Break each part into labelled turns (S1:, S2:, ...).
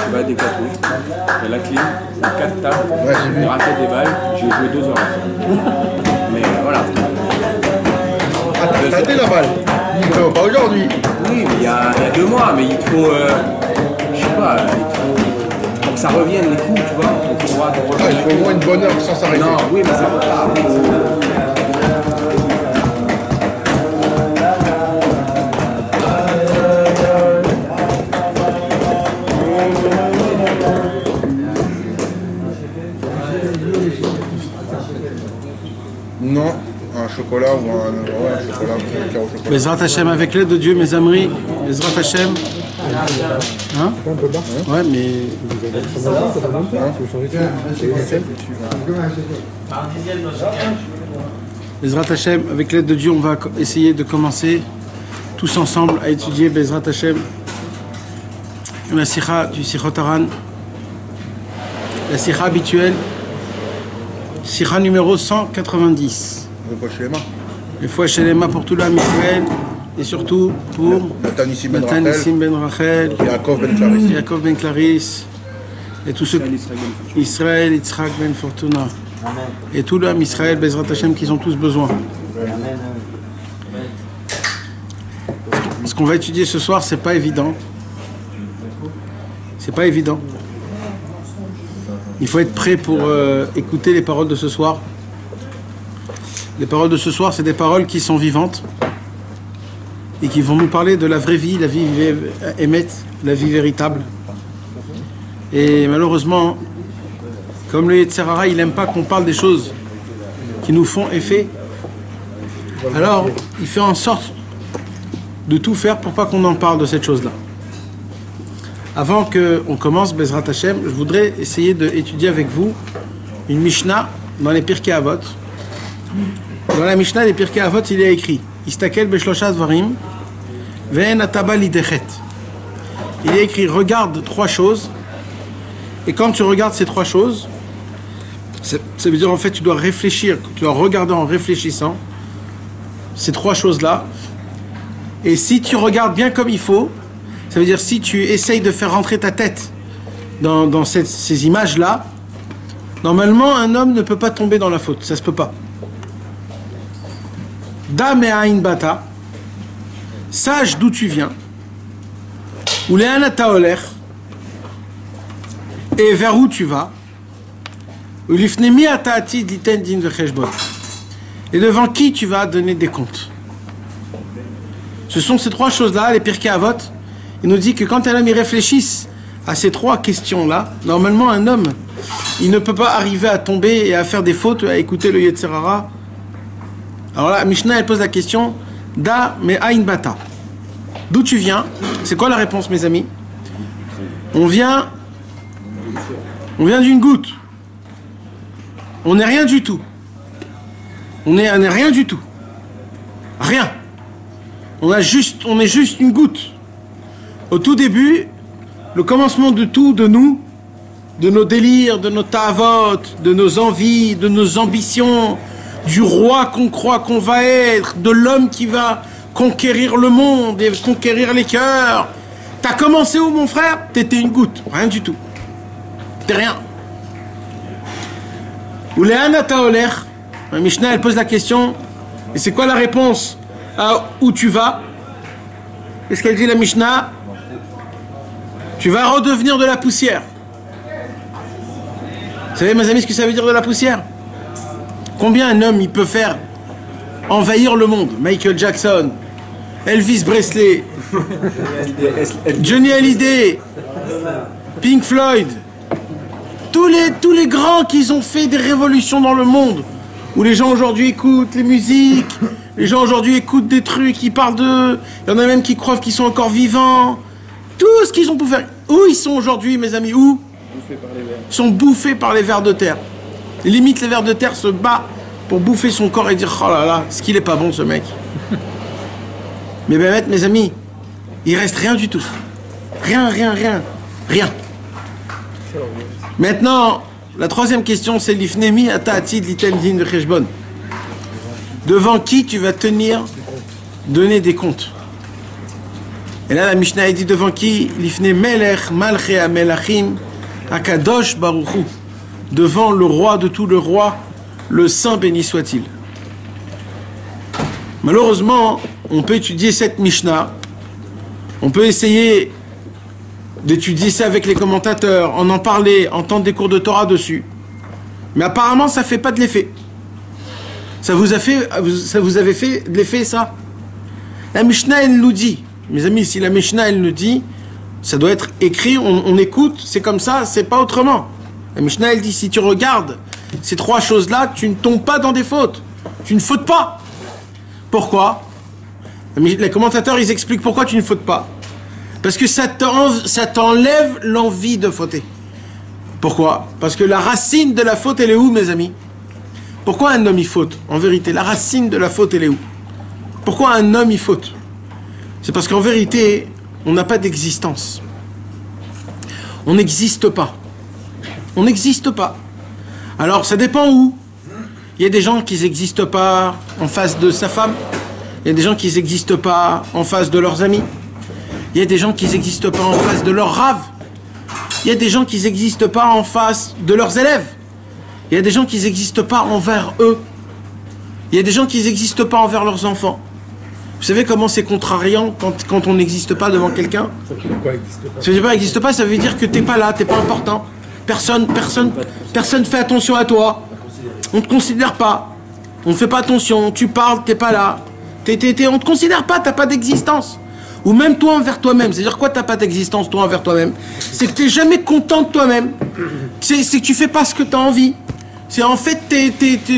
S1: tu vas à Decathlon, il y a la clim, il y a 4 tables, des raquettes, des balles, j'ai joué 2 heures. Mais voilà.
S2: Ah, t'as raté la balle? Non, pas aujourd'hui.
S1: Oui, mais il y a 2 mois, mais il te faut, je sais pas, pour que ça revienne les coups, tu vois.
S2: Il faut au moins une bonne heure sans s'arrêter.
S1: Non, oui, mais ça va pas.
S2: Non, un chocolat ou un chocolat, un carreau au chocolat.
S3: Bezrat Hashem, avec l'aide de Dieu, mes amis, Bezrat Hashem. Hein? Ouais, mais. Bezrat Hashem, avec l'aide de Dieu, on va essayer de commencer tous ensemble à étudier Bezrat Hashem, la sikha du Sichot Haran, la sikha habituelle, sikha numéro 190. Les fois chez les mains pour tout l'âme Israël et surtout pour
S2: Nathan
S3: Nissim Ben Rachel, Yaakov Ben Clarisse et tous ceux Israël, Yitzhak Ben Fortuna et tout l'âme Israël, Bezrat Hashem, qu'ils ont tous besoin. Ce qu'on va étudier ce soir, c'est pas évident. C'est pas évident. Il faut être prêt pour écouter les paroles de ce soir. Les paroles de ce soir, c'est des paroles qui sont vivantes et qui vont nous parler de la vraie vie, la vie émette, la vie véritable. Et malheureusement, comme le Yetzer Hara, il n'aime pas qu'on parle des choses qui nous font effet. Alors, il fait en sorte de tout faire pour pas qu'on en parle de cette chose-là. Avant qu'on commence, Bezrat Hashem, je voudrais essayer d'étudier avec vous une Mishnah dans les Pirkei Avot. Dans la Mishnah des Pirkei Avot, il y a écrit Istakel beshlosha dvarim ve'en ataba lidechet. Il y a écrit regarde 3 choses, et quand tu regardes ces 3 choses, ça veut dire en fait tu dois réfléchir, tu dois regarder en réfléchissant ces 3 choses-là, et si tu regardes bien comme il faut, ça veut dire si tu essayes de faire rentrer ta tête dans ces images-là, normalement un homme ne peut pas tomber dans la faute, ça se peut pas. Da me'ain bata, sache d'où tu viens, ou le'an ata oler, et vers où tu vas, ou lifnei mi ata atid liten din vecheshbon, et devant qui tu vas donner des comptes. Ce sont ces 3 choses-là, les Pirkei Avot. Il nous dit que quand un homme y réfléchisse à ces 3 questions-là, normalement un homme, il ne peut pas arriver à tomber et à faire des fautes, à écouter le Yetzer Hara. Alors là, Mishnah, elle pose la question Da me'ain bata. D'où tu viens? C'est quoi la réponse, mes amis? On vient d'une goutte. On n'est rien du tout. On n'est rien du tout. Rien. On est juste une goutte. Au tout début, le commencement de tout, de nous, de nos délires, de nos ta'avot, de nos envies, de nos ambitions, du roi qu'on croit qu'on va être, de l'homme qui va conquérir le monde et conquérir les cœurs. T'as commencé où, mon frère? T'étais une goutte, rien du tout. T'es rien. Ou le'an ata oler. La Mishnah, elle pose la question, et c'est quoi la réponse à où tu vas? Qu'est-ce qu'elle dit, la Mishnah? Tu vas redevenir de la poussière. Vous savez, mes amis, ce que ça veut dire de la poussière? Combien un homme il peut faire envahir le monde? Michael Jackson, Elvis Presley, Johnny Hallyday, Pink Floyd, tous les grands qui ont fait des révolutions dans le monde, où les gens aujourd'hui écoutent les musiques, les gens aujourd'hui écoutent des trucs, qui parlent d'eux, il y en a même qui croient qu'ils sont encore vivants. Tout ce qu'ils ont pu faire. Où ils sont aujourd'hui, mes amis? Où? Ils sont bouffés par les vers de terre. Limite, les vers de terre se battent pour bouffer son corps et dire oh là là, est-ce qu'il est pas bon ce mec? Mais ben, mes amis, il reste rien du tout. Rien. Maintenant, la 3e question, c'est lifnei mi ata atid liten din vecheshbon. Devant qui tu vas donner des comptes? Et là, la Mishnah est dit devant qui? Lifne Melech Malche Amelachim Akadosh Baruchu. Devant le roi de tous les rois, le Saint béni soit-il. Malheureusement, on peut étudier cette Mishnah. On peut essayer d'étudier ça avec les commentateurs, en parler, entendre des cours de Torah dessus. Mais apparemment, ça ne fait pas de l'effet. Ça vous avait fait de l'effet, ça? La Mishnah, elle nous dit, mes amis, si la Mishnah, elle nous dit, ça doit être écrit, on écoute, c'est comme ça, c'est pas autrement. La Mishnah, elle dit, si tu regardes ces trois choses-là, tu ne tombes pas dans des fautes. Tu ne fautes pas. Pourquoi? Les commentateurs, ils expliquent pourquoi tu ne fautes pas. Parce que ça t'enlève l'envie de fauter. Pourquoi? Parce que la racine de la faute, elle est où, mes amis? Pourquoi un homme, il faute? En vérité, la racine de la faute, elle est où? Pourquoi un homme, il faute? C'est parce qu'en vérité, on n'a pas d'existence. On n'existe pas. On n'existe pas. Alors, ça dépend où. Il y a des gens qui n'existent pas en face de sa femme. Il y a des gens qui n'existent pas en face de leurs amis. Il y a des gens qui n'existent pas en face de leurs raves. Il y a des gens qui n'existent pas en face de leurs élèves. Il y a des gens qui n'existent pas envers eux. Il y a des gens qui n'existent pas envers leurs enfants. Vous savez comment c'est contrariant quand on n'existe pas devant quelqu'un? Ça veut dire quoi, n'existe pas? Ça veut dire que t'es pas là, t'es pas important. Personne fait attention à toi. On ne te considère pas. On ne fait pas attention. Tu parles, t'es pas là. On ne te considère pas, t'as pas d'existence. Ou même toi envers toi-même. C'est-à-dire quoi, t'as pas d'existence toi envers toi-même? C'est que t'es jamais content de toi-même. C'est que tu fais pas ce que tu as envie. C'est en fait,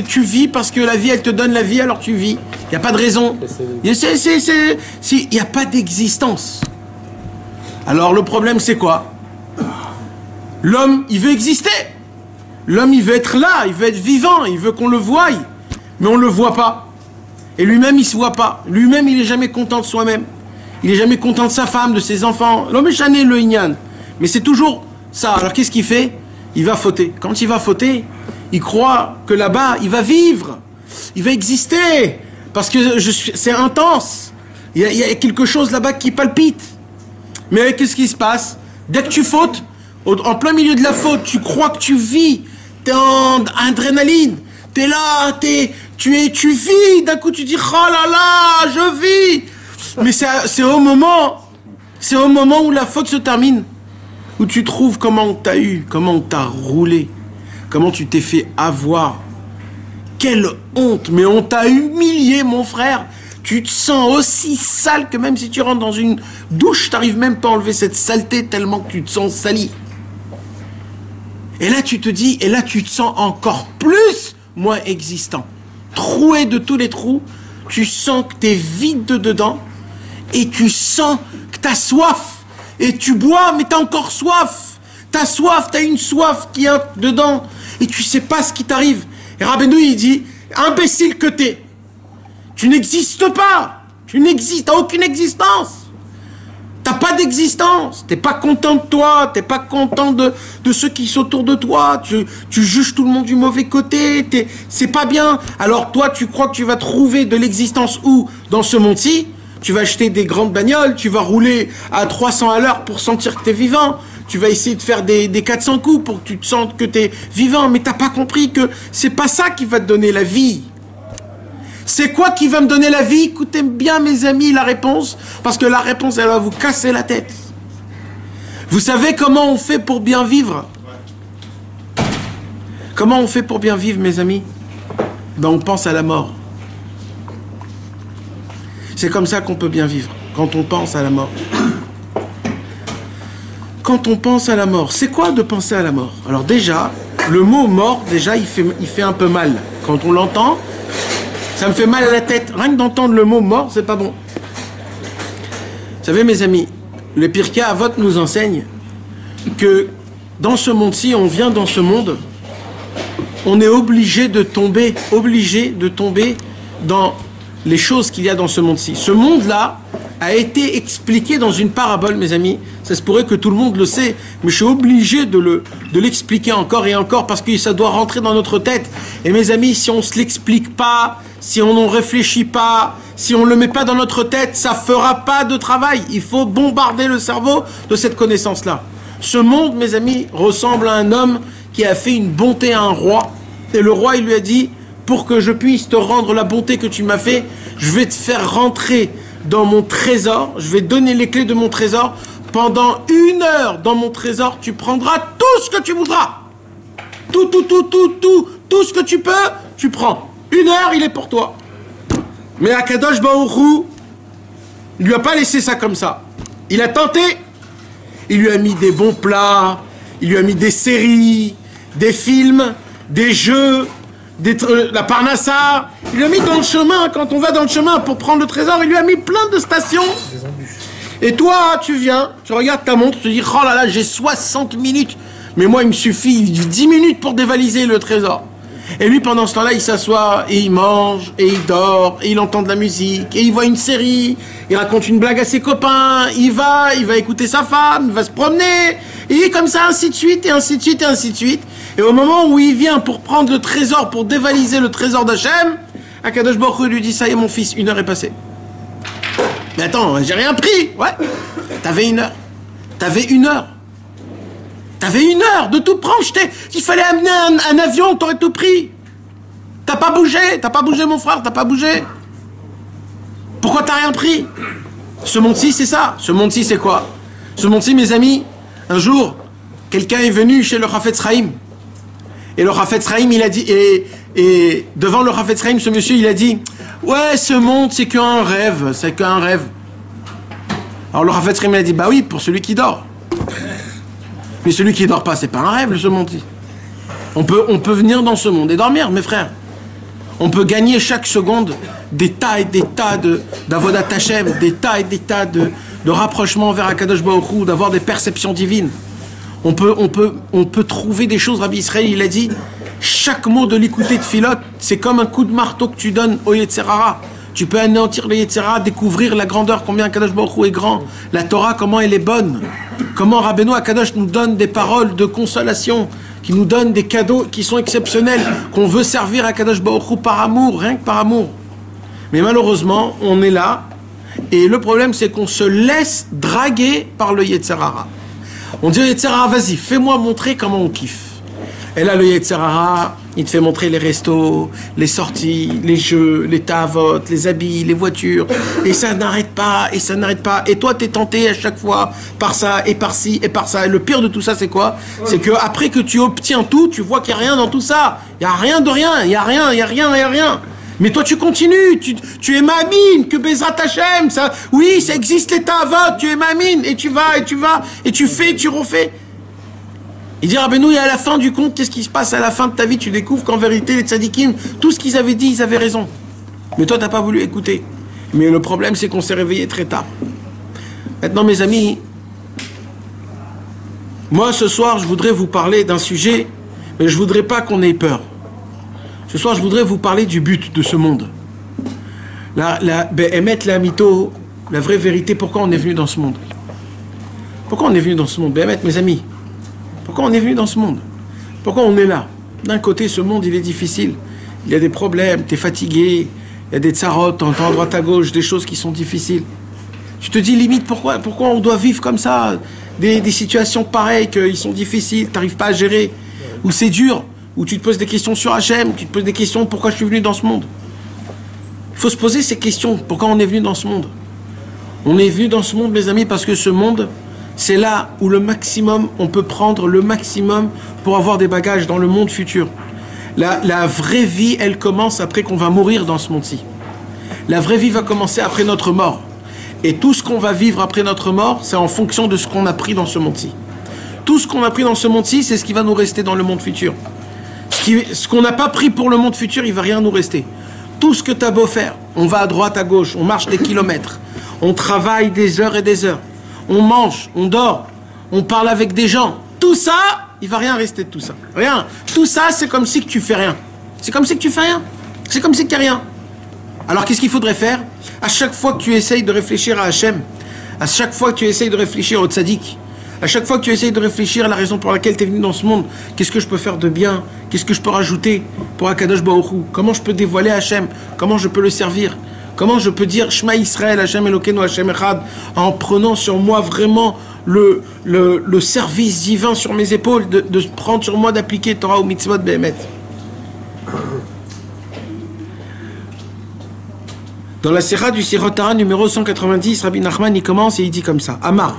S3: tu vis parce que la vie, elle te donne la vie, alors tu vis. Il n'y a pas de raison. Il n'y a pas d'existence. Alors le problème, c'est quoi? L'homme, il veut exister. L'homme, il veut être là, il veut être vivant, il veut qu'on le voie. Mais on ne le voit pas. Et lui-même, il ne se voit pas. Lui-même, il n'est jamais content de soi-même. Il n'est jamais content de sa femme, de ses enfants. L'homme est chané, le ignan. Mais c'est toujours ça. Alors qu'est-ce qu'il fait? Il va fauter. Quand il va fauter, il croit que là-bas, il va vivre. Il va exister. Parce que c'est intense. Il y a quelque chose là-bas qui palpite. Mais qu'est-ce qui se passe? Dès que tu fautes, en plein milieu de la faute, tu crois que tu vis. Tu es en adrénaline. Tu es là, tu vis. D'un coup, tu dis, oh là là, je vis. Mais c'est au moment où la faute se termine, où tu trouves comment on t'a eu, comment on t'a roulé, comment tu t'es fait avoir. Quelle honte, mais on t'a humilié, mon frère. Tu te sens aussi sale que même si tu rentres dans une douche, tu n'arrives même pas à enlever cette saleté tellement que tu te sens sali. Et là, tu te dis, et là, tu te sens encore plus moins existant. Troué de tous les trous, tu sens que tu es vide de dedans. Et tu sens que tu as soif. Et tu bois, mais tu as encore soif. Tu as soif, tu as une soif qui est dedans. Et tu sais pas ce qui t'arrive. Et Rabbeinu, il dit, imbécile que tu es. Tu n'existes pas. Tu n'existes, tu n'as aucune existence. Tu n'as pas d'existence. Tu n'es pas content de toi. Tu n'es pas content de ceux qui sont autour de toi. Tu juges tout le monde du mauvais côté. C'est pas bien. Alors toi, tu crois que tu vas trouver de l'existence où? Dans ce monde-ci. Tu vas acheter des grandes bagnoles, tu vas rouler à 300 à l'heure pour sentir que tu es vivant. Tu vas essayer de faire des 400 coups pour que tu te sentes que tu es vivant. Mais tu n'as pas compris que c'est pas ça qui va te donner la vie. C'est quoi qui va me donner la vie? Écoutez bien, mes amis, la réponse. Parce que la réponse, elle va vous casser la tête. Vous savez comment on fait pour bien vivre? Comment on fait pour bien vivre, mes amis? Ben, on pense à la mort. C'est comme ça qu'on peut bien vivre, quand on pense à la mort. Quand on pense à la mort, c'est quoi de penser à la mort? Alors déjà, le mot mort, déjà, il fait un peu mal. Quand on l'entend, ça me fait mal à la tête. Rien que d'entendre le mot mort, c'est pas bon. Vous savez, mes amis, le Pirkei Avot nous enseigne que dans ce monde-ci, on vient dans ce monde, on est obligé de tomber dans les choses qu'il y a dans ce monde-ci. Ce monde-là a été expliqué dans une parabole, mes amis. Ça se pourrait que tout le monde le sait, mais je suis obligé de l'expliquer encore et encore parce que ça doit rentrer dans notre tête. Et mes amis, si on ne se l'explique pas, si on n'en réfléchit pas, si on ne le met pas dans notre tête, ça ne fera pas de travail. Il faut bombarder le cerveau de cette connaissance-là. Ce monde, mes amis, ressemble à un homme qui a fait une bonté à un roi. Et le roi, il lui a dit, pour que je puisse te rendre la bonté que tu m'as fait, je vais te faire rentrer dans mon trésor, je vais donner les clés de mon trésor. Pendant 1 heure dans mon trésor, tu prendras tout ce que tu voudras. Tout ce que tu peux, tu prends. 1 heure, il est pour toi. Mais Akadosh Baruch Hu, il lui a pas laissé ça comme ça. Il a tenté. Il lui a mis des bons plats, il lui a mis des séries, des films, des jeux, la parnassa. Il lui a mis dans le chemin, quand on va dans le chemin pour prendre le trésor, il lui a mis plein de stations. Et toi, tu viens, tu regardes ta montre, tu te dis, oh là là, j'ai 60 minutes. Mais moi, il me suffit 10 minutes pour dévaliser le trésor. Et lui, pendant ce temps-là, il s'assoit, et il mange, et il dort, et il entend de la musique, et il voit une série, il raconte une blague à ses copains, il va écouter sa femme, il va se promener, et comme ça, ainsi de suite, et ainsi de suite, et ainsi de suite. Et au moment où il vient pour prendre le trésor, pour dévaliser le trésor d'Hachem, Akadosh Baruch Hu lui dit, ça y est, mon fils, 1 heure est passée. Mais attends, j'ai rien pris. Ouais, t'avais 1 heure. T'avais 1 heure. T'avais 1 heure de tout prendre. S'il fallait amener un avion, t'aurais tout pris. T'as pas bougé mon frère, t'as pas bougé. Pourquoi t'as rien pris? Ce monde-ci, c'est ça. Ce monde-ci, c'est quoi? Ce monde-ci, mes amis, un jour, quelqu'un est venu chez le Chafetz Chaim. Et le Chafetz Chaim, il a dit, et devant le Chafetz Chaim, ce monsieur, il a dit, ouais, ce monde, c'est qu'un rêve, c'est qu'un rêve. Alors le Chafetz Chaim, il a dit, bah oui, pour celui qui dort. Mais celui qui dort pas, c'est pas un rêve, ce monde-ci. On peut venir dans ce monde et dormir, mes frères. On peut gagner chaque seconde des tas et des tas d'avodat Hashem, des tas et des tas de rapprochements vers Akadosh Baruch Hu, d'avoir des perceptions divines. On peut trouver des choses. Rabbi Israël, il a dit, chaque mot de l'écouter de Philot, c'est comme un coup de marteau que tu donnes au Yetzer Hara. Tu peux anéantir le Yetzer Hara, découvrir la grandeur, combien Akadosh Baruch Hu est grand, la Torah, comment elle est bonne, comment Rabbeinu Akadosh nous donne des paroles de consolation, qui nous donne des cadeaux qui sont exceptionnels, qu'on veut servir à Akadosh Baruch Hu par amour, rien que par amour. Mais malheureusement, on est là, et le problème c'est qu'on se laisse draguer par le Yetzer Hara. On dit au Yetzer Hara, vas-y, fais-moi montrer comment on kiffe. Et là, le Yetzer Hara, il te fait montrer les restos, les sorties, les jeux, les ta'avot, les habits, les voitures. Et ça n'arrête pas, et ça n'arrête pas. Et toi, t'es tenté à chaque fois par ça, et par ci, et par ça. Et le pire de tout ça, c'est quoi? C'est que après que tu obtiens tout, tu vois qu'il n'y a rien dans tout ça. Il n'y a rien de rien, il n'y a rien, il n'y a rien, il n'y a rien. Mais toi, tu continues, tu es mamine, que Bezrat Hashem, ça, oui, ça existe les ta'avot, tu es mamine, et tu vas, et tu fais, et tu refais. Il dit, Rabbeinu, et à la fin du compte, qu'est-ce qui se passe à la fin de ta vie? Tu découvres qu'en vérité, les tzadikim, tout ce qu'ils avaient dit, ils avaient raison. Mais toi, tu n'as pas voulu écouter. Mais le problème, c'est qu'on s'est réveillé très tard. Maintenant, mes amis, moi, ce soir, je voudrais vous parler d'un sujet, mais je ne voudrais pas qu'on ait peur. Ce soir, je voudrais vous parler du but de ce monde. Émettre la mytho, la vraie vérité, pourquoi on est venu dans ce monde? Pourquoi on est venu dans ce monde? Émettre, mes amis. Pourquoi on est venu dans ce monde? Pourquoi on est là? D'un côté, ce monde, il est difficile. Il y a des problèmes, tu es fatigué, il y a des tsarotes, tu entends à droite à gauche, des choses qui sont difficiles. Tu te dis limite, pourquoi on doit vivre comme ça? Des situations pareilles, qu'ils sont difficiles, tu n'arrives pas à gérer, ou c'est dur, où tu te poses des questions sur Hachem, tu te poses des questions, pourquoi je suis venu dans ce monde? Il faut se poser ces questions, pourquoi on est venu dans ce monde? On est venu dans ce monde, mes amis, parce que ce monde, c'est là où le maximum, on peut prendre le maximum pour avoir des bagages dans le monde futur. La vraie vie, elle commence après qu'on va mourir dans ce monde-ci. La vraie vie va commencer après notre mort. Et tout ce qu'on va vivre après notre mort, c'est en fonction de ce qu'on a pris dans ce monde-ci. Tout ce qu'on a pris dans ce monde-ci, c'est ce qui va nous rester dans le monde futur. Ce qu'on n'a pas pris pour le monde futur, il ne va rien nous rester. Tout ce que tu as beau faire, on va à droite, à gauche, on marche des kilomètres, on travaille des heures et des heures. On mange, on dort, on parle avec des gens. Tout ça, il va rien rester de tout ça. Rien. Tout ça, c'est comme si que tu fais rien. C'est comme si que tu fais rien. C'est comme si que tu n'as rien. Alors qu'est-ce qu'il faudrait faire? À chaque fois que tu essayes de réfléchir à Hachem, à chaque fois que tu essayes de réfléchir au tzaddik, à chaque fois que tu essayes de réfléchir à la raison pour laquelle tu es venu dans ce monde, qu'est-ce que je peux faire de bien? Qu'est-ce que je peux rajouter pour Akadosh Baruch Hu? Comment je peux dévoiler Hachem? Comment je peux le servir? Comment je peux dire Shema Israël, Hashem Elokeinu, Hashem Echad, en prenant sur moi vraiment le service divin sur mes épaules, de prendre sur moi d'appliquer Torah ou Mitzvot Behemet. Dans la Sira du Sirot Torah numéro 190, Rabbi Nachman il commence et il dit comme ça. Amar.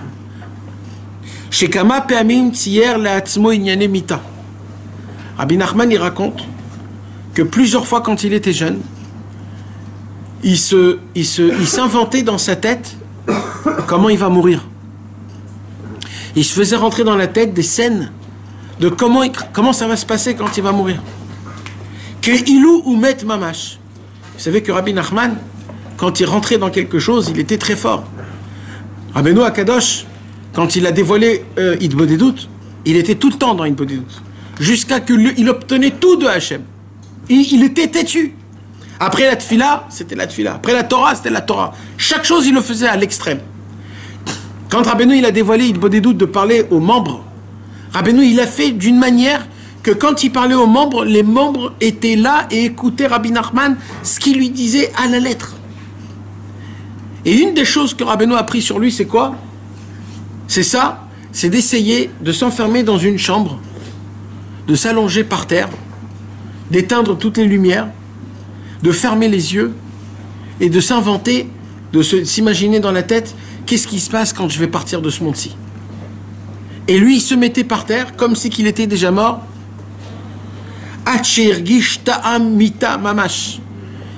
S3: Shekama pe'amim tziyer le'atzmo inyane mita. Rabbi Nachman il raconte que plusieurs fois quand il était jeune, il s'inventait dans sa tête comment il va mourir. Il se faisait rentrer dans la tête des scènes de comment ça va se passer quand il va mourir. Que ilou ou met mamash. Vous savez que Rabbi Nachman, quand il rentrait dans quelque chose, il était très fort. Rabbeinu Akadosh, quand il a dévoilé Hitbodedut, il était tout le temps dans Hitbodedut. Jusqu'à qu'il obtenait tout de Hachem. Il était têtu. Après la tfila, c'était la tfila. Après la Torah, c'était la Torah. Chaque chose, il le faisait à l'extrême. Quand Rabbeinu il a dévoilé Hitbodedut de parler aux membres, Rabbeinu il a fait d'une manière que quand il parlait aux membres, les membres étaient là et écoutaient Rabbi Nachman, ce qu'il lui disait à la lettre. Et une des choses que Rabbeinu a pris sur lui, c'est quoi? C'est ça, c'est d'essayer de s'enfermer dans une chambre, de s'allonger par terre, d'éteindre toutes les lumières, de fermer les yeux et de s'inventer, de s'imaginer dans la tête qu'est-ce qui se passe quand je vais partir de ce monde-ci. Et lui, il se mettait par terre comme si qu'il était déjà mort.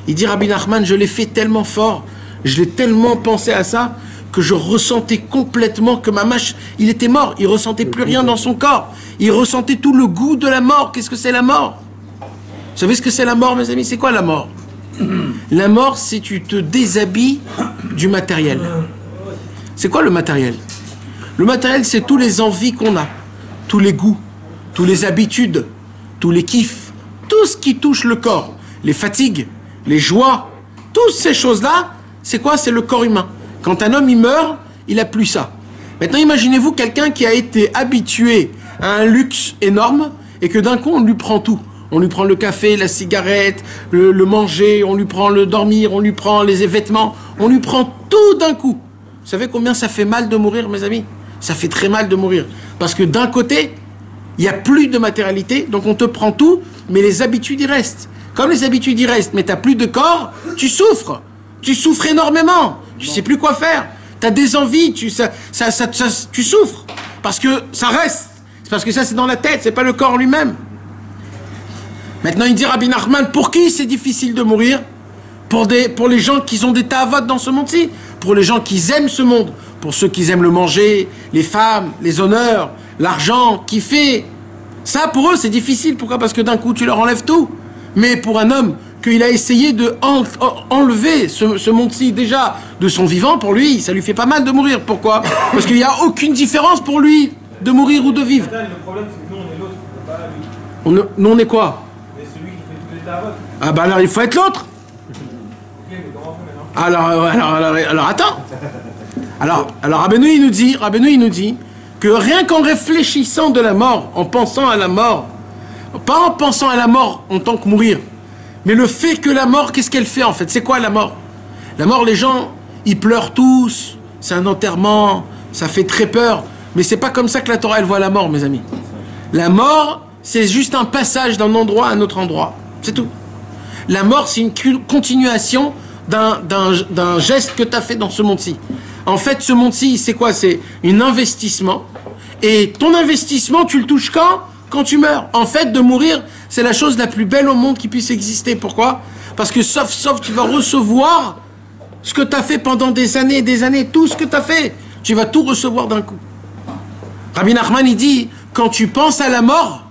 S3: Il dit Rabbi Nachman, je l'ai fait tellement fort, je l'ai tellement pensé à ça, que je ressentais complètement que Mamash, il était mort, il ressentait plus rien dans son corps, il ressentait tout le goût de la mort. Qu'est-ce que c'est la mort? Vous savez ce que c'est la mort, mes amis? C'est quoi la mort? La mort, c'est tu te déshabilles du matériel. C'est quoi le matériel? Le matériel, c'est tous les envies qu'on a, tous les goûts, toutes les habitudes, tous les kiffs, tout ce qui touche le corps, les fatigues, les joies, toutes ces choses-là, c'est quoi? C'est le corps humain. Quand un homme il meurt, il n'a plus ça. Maintenant, imaginez-vous quelqu'un qui a été habitué à un luxe énorme et que d'un coup, on lui prend tout. On lui prend le café, la cigarette, le manger, on lui prend le dormir, on lui prend les vêtements, on lui prend tout d'un coup. Vous savez combien ça fait mal de mourir, mes amis? Ça fait très mal de mourir. Parce que d'un côté, il n'y a plus de matérialité, donc on te prend tout, mais les habitudes y restent. Comme les habitudes y restent, mais tu n'as plus de corps, tu souffres. Tu souffres énormément. Tu ne sais plus quoi faire. Tu as des envies, tu souffres. Parce que ça reste. C'est parce que ça, c'est dans la tête, c'est pas le corps lui-même. Maintenant, il dit Rabbi Nachman, pour qui c'est difficile de mourir? Pour les gens qui ont des ta'avot dans ce monde-ci. Pour les gens qui aiment ce monde. Pour ceux qui aiment le manger, les femmes, les honneurs, l'argent, kiffer. Ça, pour eux, c'est difficile. Pourquoi? Parce que d'un coup, tu leur enlèves tout. Mais pour un homme qu'il a essayé de enlever ce monde-ci déjà de son vivant, pour lui, ça lui fait pas mal de mourir. Pourquoi? Parce qu'il n'y a aucune différence pour lui de mourir ou de vivre.
S4: Le problème, c'est que nous, on est l'autre, on n'est pas lui.
S3: Nous, on est quoi?
S4: Mais celui qui fait tous les ta'avot.
S3: Ah bah alors, il faut être l'autre.
S4: Ok, mais comment on fait maintenant?
S3: Alors attends. Alors Rabbeinu il nous dit que rien qu'en réfléchissant de la mort, en pensant à la mort, pas en pensant à la mort en tant que mourir, mais le fait que la mort, qu'est-ce qu'elle fait en fait? C'est quoi la mort? La mort, les gens, ils pleurent tous, c'est un enterrement, ça fait très peur, mais c'est pas comme ça que la Torah elle voit la mort, mes amis. La mort, c'est juste un passage d'un endroit à un autre endroit, c'est tout. La mort, c'est une continuation d'un geste que tu as fait dans ce monde-ci. En fait, ce monde-ci, c'est quoi? C'est un investissement. Et ton investissement, tu le touches quand tu meurs. En fait, de mourir, c'est la chose la plus belle au monde qui puisse exister. Pourquoi? Parce que sauf tu vas recevoir ce que tu as fait pendant des années et des années. Tout ce que tu as fait, tu vas tout recevoir d'un coup. Rabbi Nachman, il dit, quand tu penses à la mort,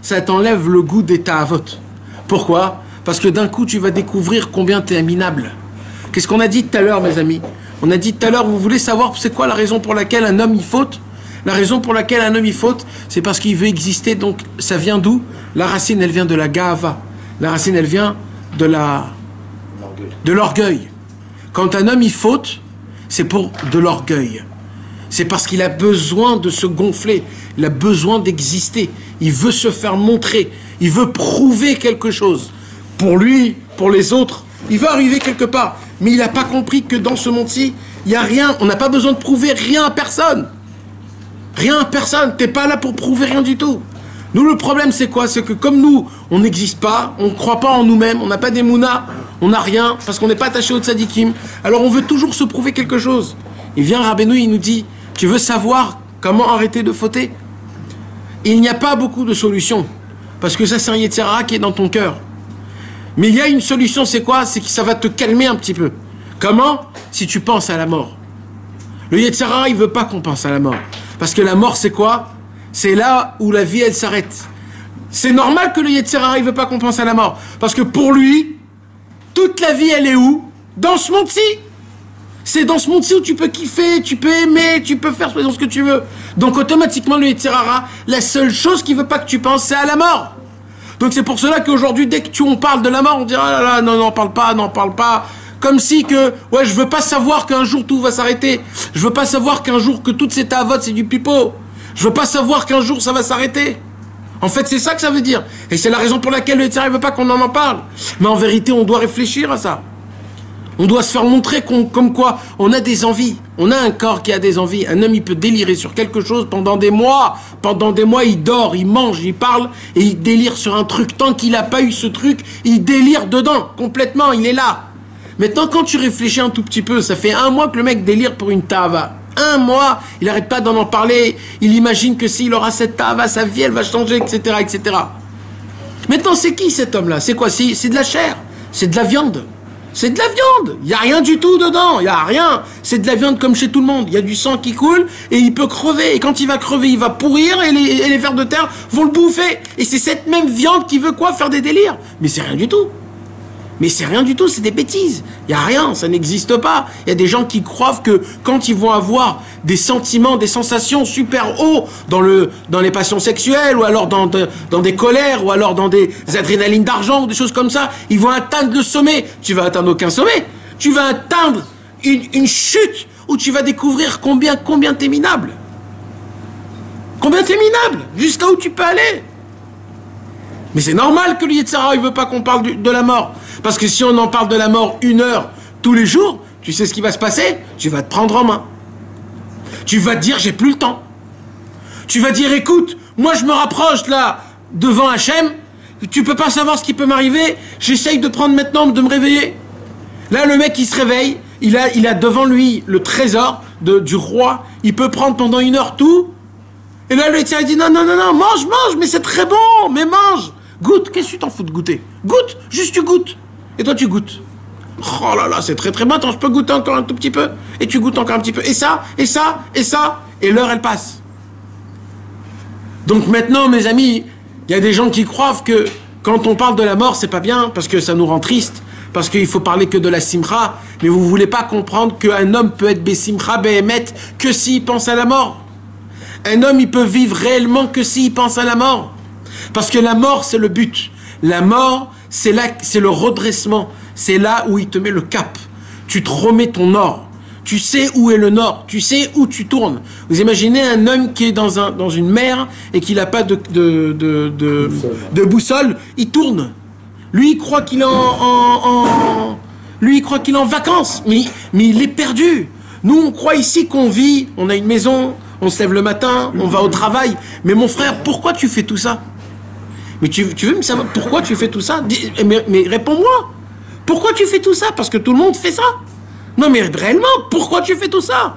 S3: ça t'enlève le goût des ta'avot. Pourquoi? Parce que d'un coup, tu vas découvrir combien tu es minable. Qu'est-ce qu'on a dit tout à l'heure, mes amis? On a dit tout à l'heure, vous voulez savoir c'est quoi la raison pour laquelle un homme il faute? La raison pour laquelle un homme il faute, c'est parce qu'il veut exister. Donc, ça vient d'où? La racine, elle vient de la ga'ava. La racine, elle vient de l'orgueil. Quand un homme il faute, c'est pour de l'orgueil. C'est parce qu'il a besoin de se gonfler. Il a besoin d'exister. Il veut se faire montrer. Il veut prouver quelque chose. Pour lui, pour les autres. Il veut arriver quelque part. mais il n'a pas compris que dans ce monde-ci, il n'y a rien, on n'a pas besoin de prouver rien à personne. Rien à personne, t'es pas là pour prouver rien du tout. Nous, le problème, c'est quoi? C'est que comme nous, on n'existe pas, on ne croit pas en nous-mêmes, on n'a pas d'émouna, on n'a rien, parce qu'on n'est pas attaché au tzadikim. Alors on veut toujours se prouver quelque chose. Il vient Rabbeinu, il nous dit, tu veux savoir comment arrêter de fauter? Il n'y a pas beaucoup de solutions, parce que ça, c'est un Yetzer Hara qui est dans ton cœur. Mais il y a une solution, c'est quoi? C'est que ça va te calmer un petit peu. Comment? Si tu penses à la mort. Le Yetzer Hara, il ne veut pas qu'on pense à la mort. Parce que la mort, c'est quoi? C'est là où la vie, elle s'arrête. C'est normal que le Yetzer Hara, il ne veut pas qu'on pense à la mort. Parce que pour lui, toute la vie, elle est où? Dans ce monde-ci. C'est dans ce monde-ci où tu peux kiffer, tu peux aimer, tu peux faire ce que tu veux. Donc automatiquement, le Yetzer Hara, la seule chose qu'il ne veut pas que tu penses, c'est à la mort. Donc c'est pour cela qu'aujourd'hui, dès que on parle de la mort, on dit « Ah là là, non, n'en parle pas. » Comme si que, ouais, je veux pas savoir qu'un jour tout va s'arrêter. Je veux pas savoir qu'un jour que toutes ces tavotes, c'est du pipeau. Je veux pas savoir qu'un jour ça va s'arrêter. En fait, c'est ça que ça veut dire. Et c'est la raison pour laquelle le Yetzer Hara ne veut pas qu'on en parle. Mais en vérité, on doit réfléchir à ça. On doit se faire montrer comme quoi on a des envies. On a un corps qui a des envies. Un homme, il peut délirer sur quelque chose pendant des mois. Pendant des mois, il dort, il mange, il parle et il délire sur un truc. Tant qu'il n'a pas eu ce truc, il délire dedans, complètement, il est là. Maintenant, quand tu réfléchis un tout petit peu, ça fait 1 mois que le mec délire pour une tava. 1 mois, il n'arrête pas d'en parler. Il imagine que s'il aura cette tava, sa vie, elle va changer, etc., etc. Maintenant, c'est qui cet homme-là? C'est quoi? C'est de la chair, c'est de la viande. C'est de la viande. Il n'y a rien du tout dedans. Il n'y a rien. C'est de la viande comme chez tout le monde. Il y a du sang qui coule et il peut crever. Et quand il va crever, il va pourrir et les vers de terre vont le bouffer. Et c'est cette même viande qui veut quoi? Faire des délires. Mais c'est rien du tout. Mais c'est rien du tout, c'est des bêtises. Il n'y a rien, ça n'existe pas. Il y a des gens qui croient que quand ils vont avoir des sentiments, des sensations super hauts dans les passions sexuelles, ou alors dans des colères, ou alors dans des adrénalines d'argent, ou des choses comme ça, ils vont atteindre le sommet. Tu vas atteindre aucun sommet. Tu vas atteindre une chute où tu vas découvrir combien t'es minable. Combien t'es minable, jusqu'à où tu peux aller. Mais c'est normal que le Yetzer Hara, il veut pas qu'on parle de la mort. Parce que si on en parle de la mort 1 heure tous les jours, tu sais ce qui va se passer? Tu vas te prendre en main. Tu vas te dire, j'ai plus le temps. Tu vas dire, écoute, moi je me rapproche là, devant Hachem, tu peux pas savoir ce qui peut m'arriver, j'essaye de prendre maintenant, de me réveiller. Là, le mec, il se réveille, il a devant lui le trésor du roi, il peut prendre pendant 1 heure tout. Et là, le Yetzer Hara dit, non, mange, mais c'est très bon, mais mange. Goûte, qu'est-ce que tu t'en fous de goûter? Goûte, juste tu goûtes. Et toi tu goûtes. Oh là là, c'est très très bon, attends, je peux goûter encore un tout petit peu. Et tu goûtes encore un petit peu. Et ça, et l'heure elle passe. Donc maintenant, mes amis, il y a des gens qui croient que quand on parle de la mort, c'est pas bien, parce que ça nous rend triste, parce qu'il faut parler que de la simcha, mais vous voulez pas comprendre qu'un homme peut être besimcha, behemet, que s'il pense à la mort. Un homme, il peut vivre réellement que s'il pense à la mort. Parce que la mort, c'est le but. La mort, c'est le redressement. C'est là où il te met le cap. Tu te remets ton nord. Tu sais où est le nord. Tu sais où tu tournes. Vous imaginez un homme qui est dans une mer et qui n'a pas de boussole. Il tourne. Lui, il croit qu'il est Lui, il croit qu'il est en vacances. Mais il est perdu. Nous, on croit ici qu'on vit. On a une maison. On se lève le matin. On va au travail. Mais mon frère, pourquoi tu fais tout ça? Mais tu veux me savoir pourquoi tu fais tout ça? Mais réponds-moi. Pourquoi tu fais tout ça? Parce que tout le monde fait ça. Non mais réellement, pourquoi tu fais tout ça?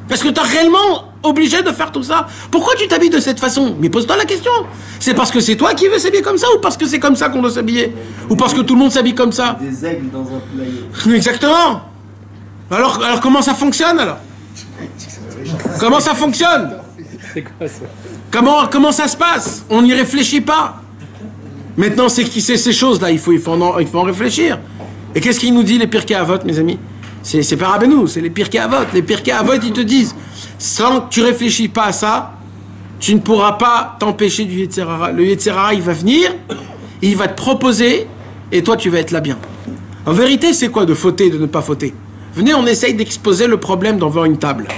S3: Parce que tu es réellement obligé de faire tout ça. Pourquoi tu t'habilles de cette façon? Mais pose-toi la question. C'est parce que c'est toi qui veux s'habiller comme ça, ou parce que c'est comme ça qu'on doit s'habiller? Ou parce que tout le monde s'habille comme ça?
S5: Des aigles dans un poulailler.
S3: Exactement. Alors comment ça fonctionne alors? Comment ça fonctionne?
S4: C'est quoi ça?
S3: Comment ça se passe? On n'y réfléchit pas. Maintenant, c'est ces choses-là, il faut en réfléchir. Et qu'est-ce qu'il nous dit, les Pirkei Avot, mes amis? C'est pas Rabbeinu, c'est les Pirkei Avot. Les Pirkei Avot, ils te disent, sans que tu réfléchis pas à ça, tu ne pourras pas t'empêcher du Yetzer Hara. Le Yetzer Hara, il va venir, il va te proposer, et toi, tu vas être là bien. En vérité, c'est quoi de fauter, de ne pas fauter? Venez, on essaye d'exposer le problème devant une table.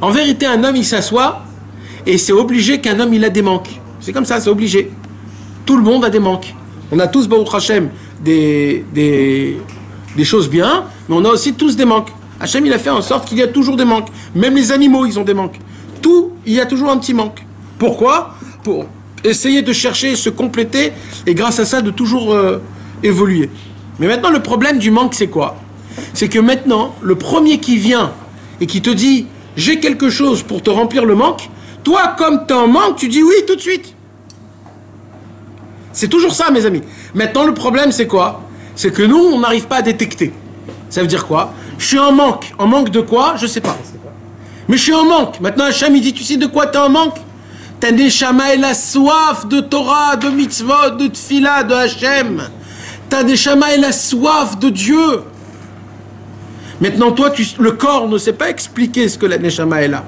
S3: En vérité, un homme, il s'assoit, et c'est obligé qu'un homme, il a des manques. C'est comme ça, c'est obligé. Tout le monde a des manques. On a tous, Baruch Hashem, des des choses bien, mais on a aussi tous des manques. Hachem, il a fait en sorte qu'il y a toujours des manques. Même les animaux, ils ont des manques. Tout, il y a toujours un petit manque. Pourquoi? Pour essayer de chercher, se compléter, et grâce à ça, de toujours évoluer. Mais maintenant, le problème du manque, c'est quoi? C'est que maintenant, le premier qui vient et qui te dit « j'ai quelque chose pour te remplir le manque », toi, comme tu en manques, tu dis oui tout de suite. C'est toujours ça, mes amis. Maintenant, le problème, c'est quoi? C'est que nous, on n'arrive pas à détecter. Ça veut dire quoi? Je suis en manque. En manque de quoi? Je sais pas. Mais je suis en manque. Maintenant, Hachem, il dit, tu sais de quoi tu es en manque? Ta neshama, elle a soif de Torah, de mitzvot, de tfila, de Hachem. Ta neshama, elle a soif de Dieu. Maintenant, toi, le corps ne sait pas expliquer ce que la neshama est là.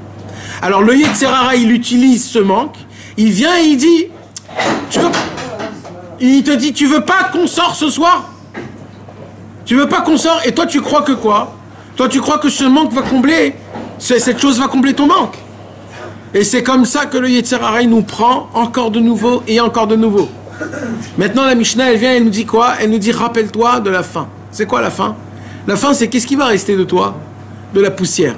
S3: Alors, le Yetzer Hara, il utilise ce manque. Il vient et il dit, il te dit, tu veux pas qu'on sorte ce soir? Tu veux pas qu'on sorte? Et toi, tu crois que quoi? Toi, tu crois que ce manque va combler, cette chose va combler ton manque. Et c'est comme ça que le Yetzer Hara nous prend encore de nouveau et encore de nouveau. Maintenant, la Mishnah, elle vient, elle nous dit quoi? Elle nous dit, rappelle-toi de la fin. C'est quoi la fin? La fin, c'est qu'est-ce qui va rester de toi? De la poussière.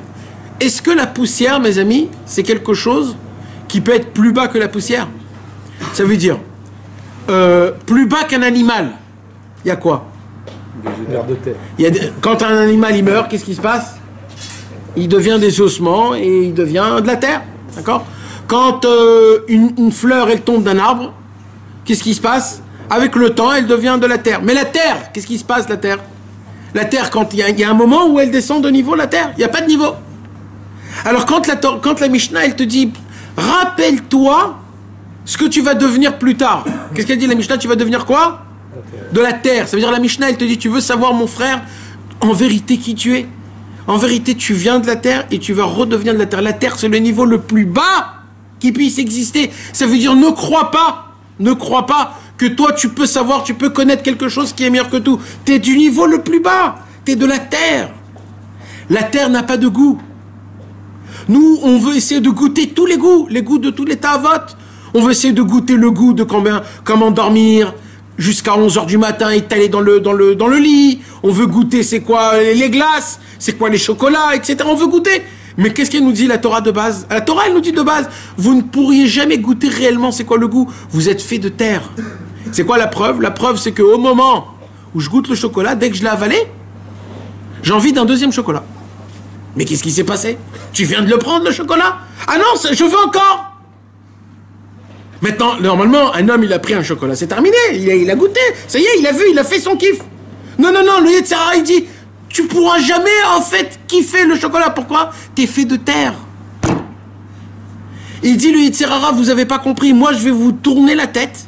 S3: Est-ce que la poussière, mes amis, c'est quelque chose qui peut être plus bas que la poussière? Ça veut dire, plus bas qu'un animal. Il y a quoi?
S5: De terre.
S3: Quand un animal il meurt, qu'est-ce qui se passe? Il devient des ossements et il devient de la terre. D'accord? Quand une fleur, elle tombe d'un arbre, qu'est-ce qui se passe? Avec le temps, elle devient de la terre. Mais la terre, qu'est-ce qui se passe, la terre? La terre, quand il y a un moment où elle descend de niveau, la terre, il n'y a pas de niveau. Alors quand la Mishnah, elle te dit, rappelle-toi ce que tu vas devenir plus tard. Qu'est-ce qu'elle dit, la Mishnah? Tu vas devenir quoi? De la terre. Ça veut dire, la Mishnah, elle te dit, tu veux savoir, mon frère, en vérité qui tu es? En vérité, tu viens de la terre et tu vas redevenir de la terre. La terre, c'est le niveau le plus bas qui puisse exister. Ça veut dire, ne crois pas que toi, tu peux savoir, tu peux connaître quelque chose qui est meilleur que tout. Tu es du niveau le plus bas. Tu es de la terre. La terre n'a pas de goût. Nous, on veut essayer de goûter tous les goûts de tous les tavot. On veut essayer de goûter le goût de comment dormir jusqu'à 11h du matin et t'aller dans le lit. On veut goûter c'est quoi les glaces, c'est quoi les chocolats, etc. On veut goûter. Mais qu'est-ce qu'elle nous dit, la Torah de base? La Torah, elle nous dit de base, vous ne pourriez jamais goûter réellement c'est quoi le goût. Vous êtes fait de terre. C'est quoi la preuve? La preuve, c'est qu'au moment où je goûte le chocolat, dès que je l'ai avalé, j'ai envie d'un deuxième chocolat. Mais qu'est-ce qui s'est passé? Tu viens de le prendre, le chocolat? Ah non, je veux encore. Maintenant, normalement, un homme, il a pris un chocolat, c'est terminé, il a goûté, ça y est, il a vu, il a fait son kiff. Non, le Yetzer Hara, il dit, tu pourras jamais, en fait, kiffer le chocolat. Pourquoi? T'es fait de terre. Il dit, le Yetzer Hara, vous avez pas compris, moi, je vais vous tourner la tête.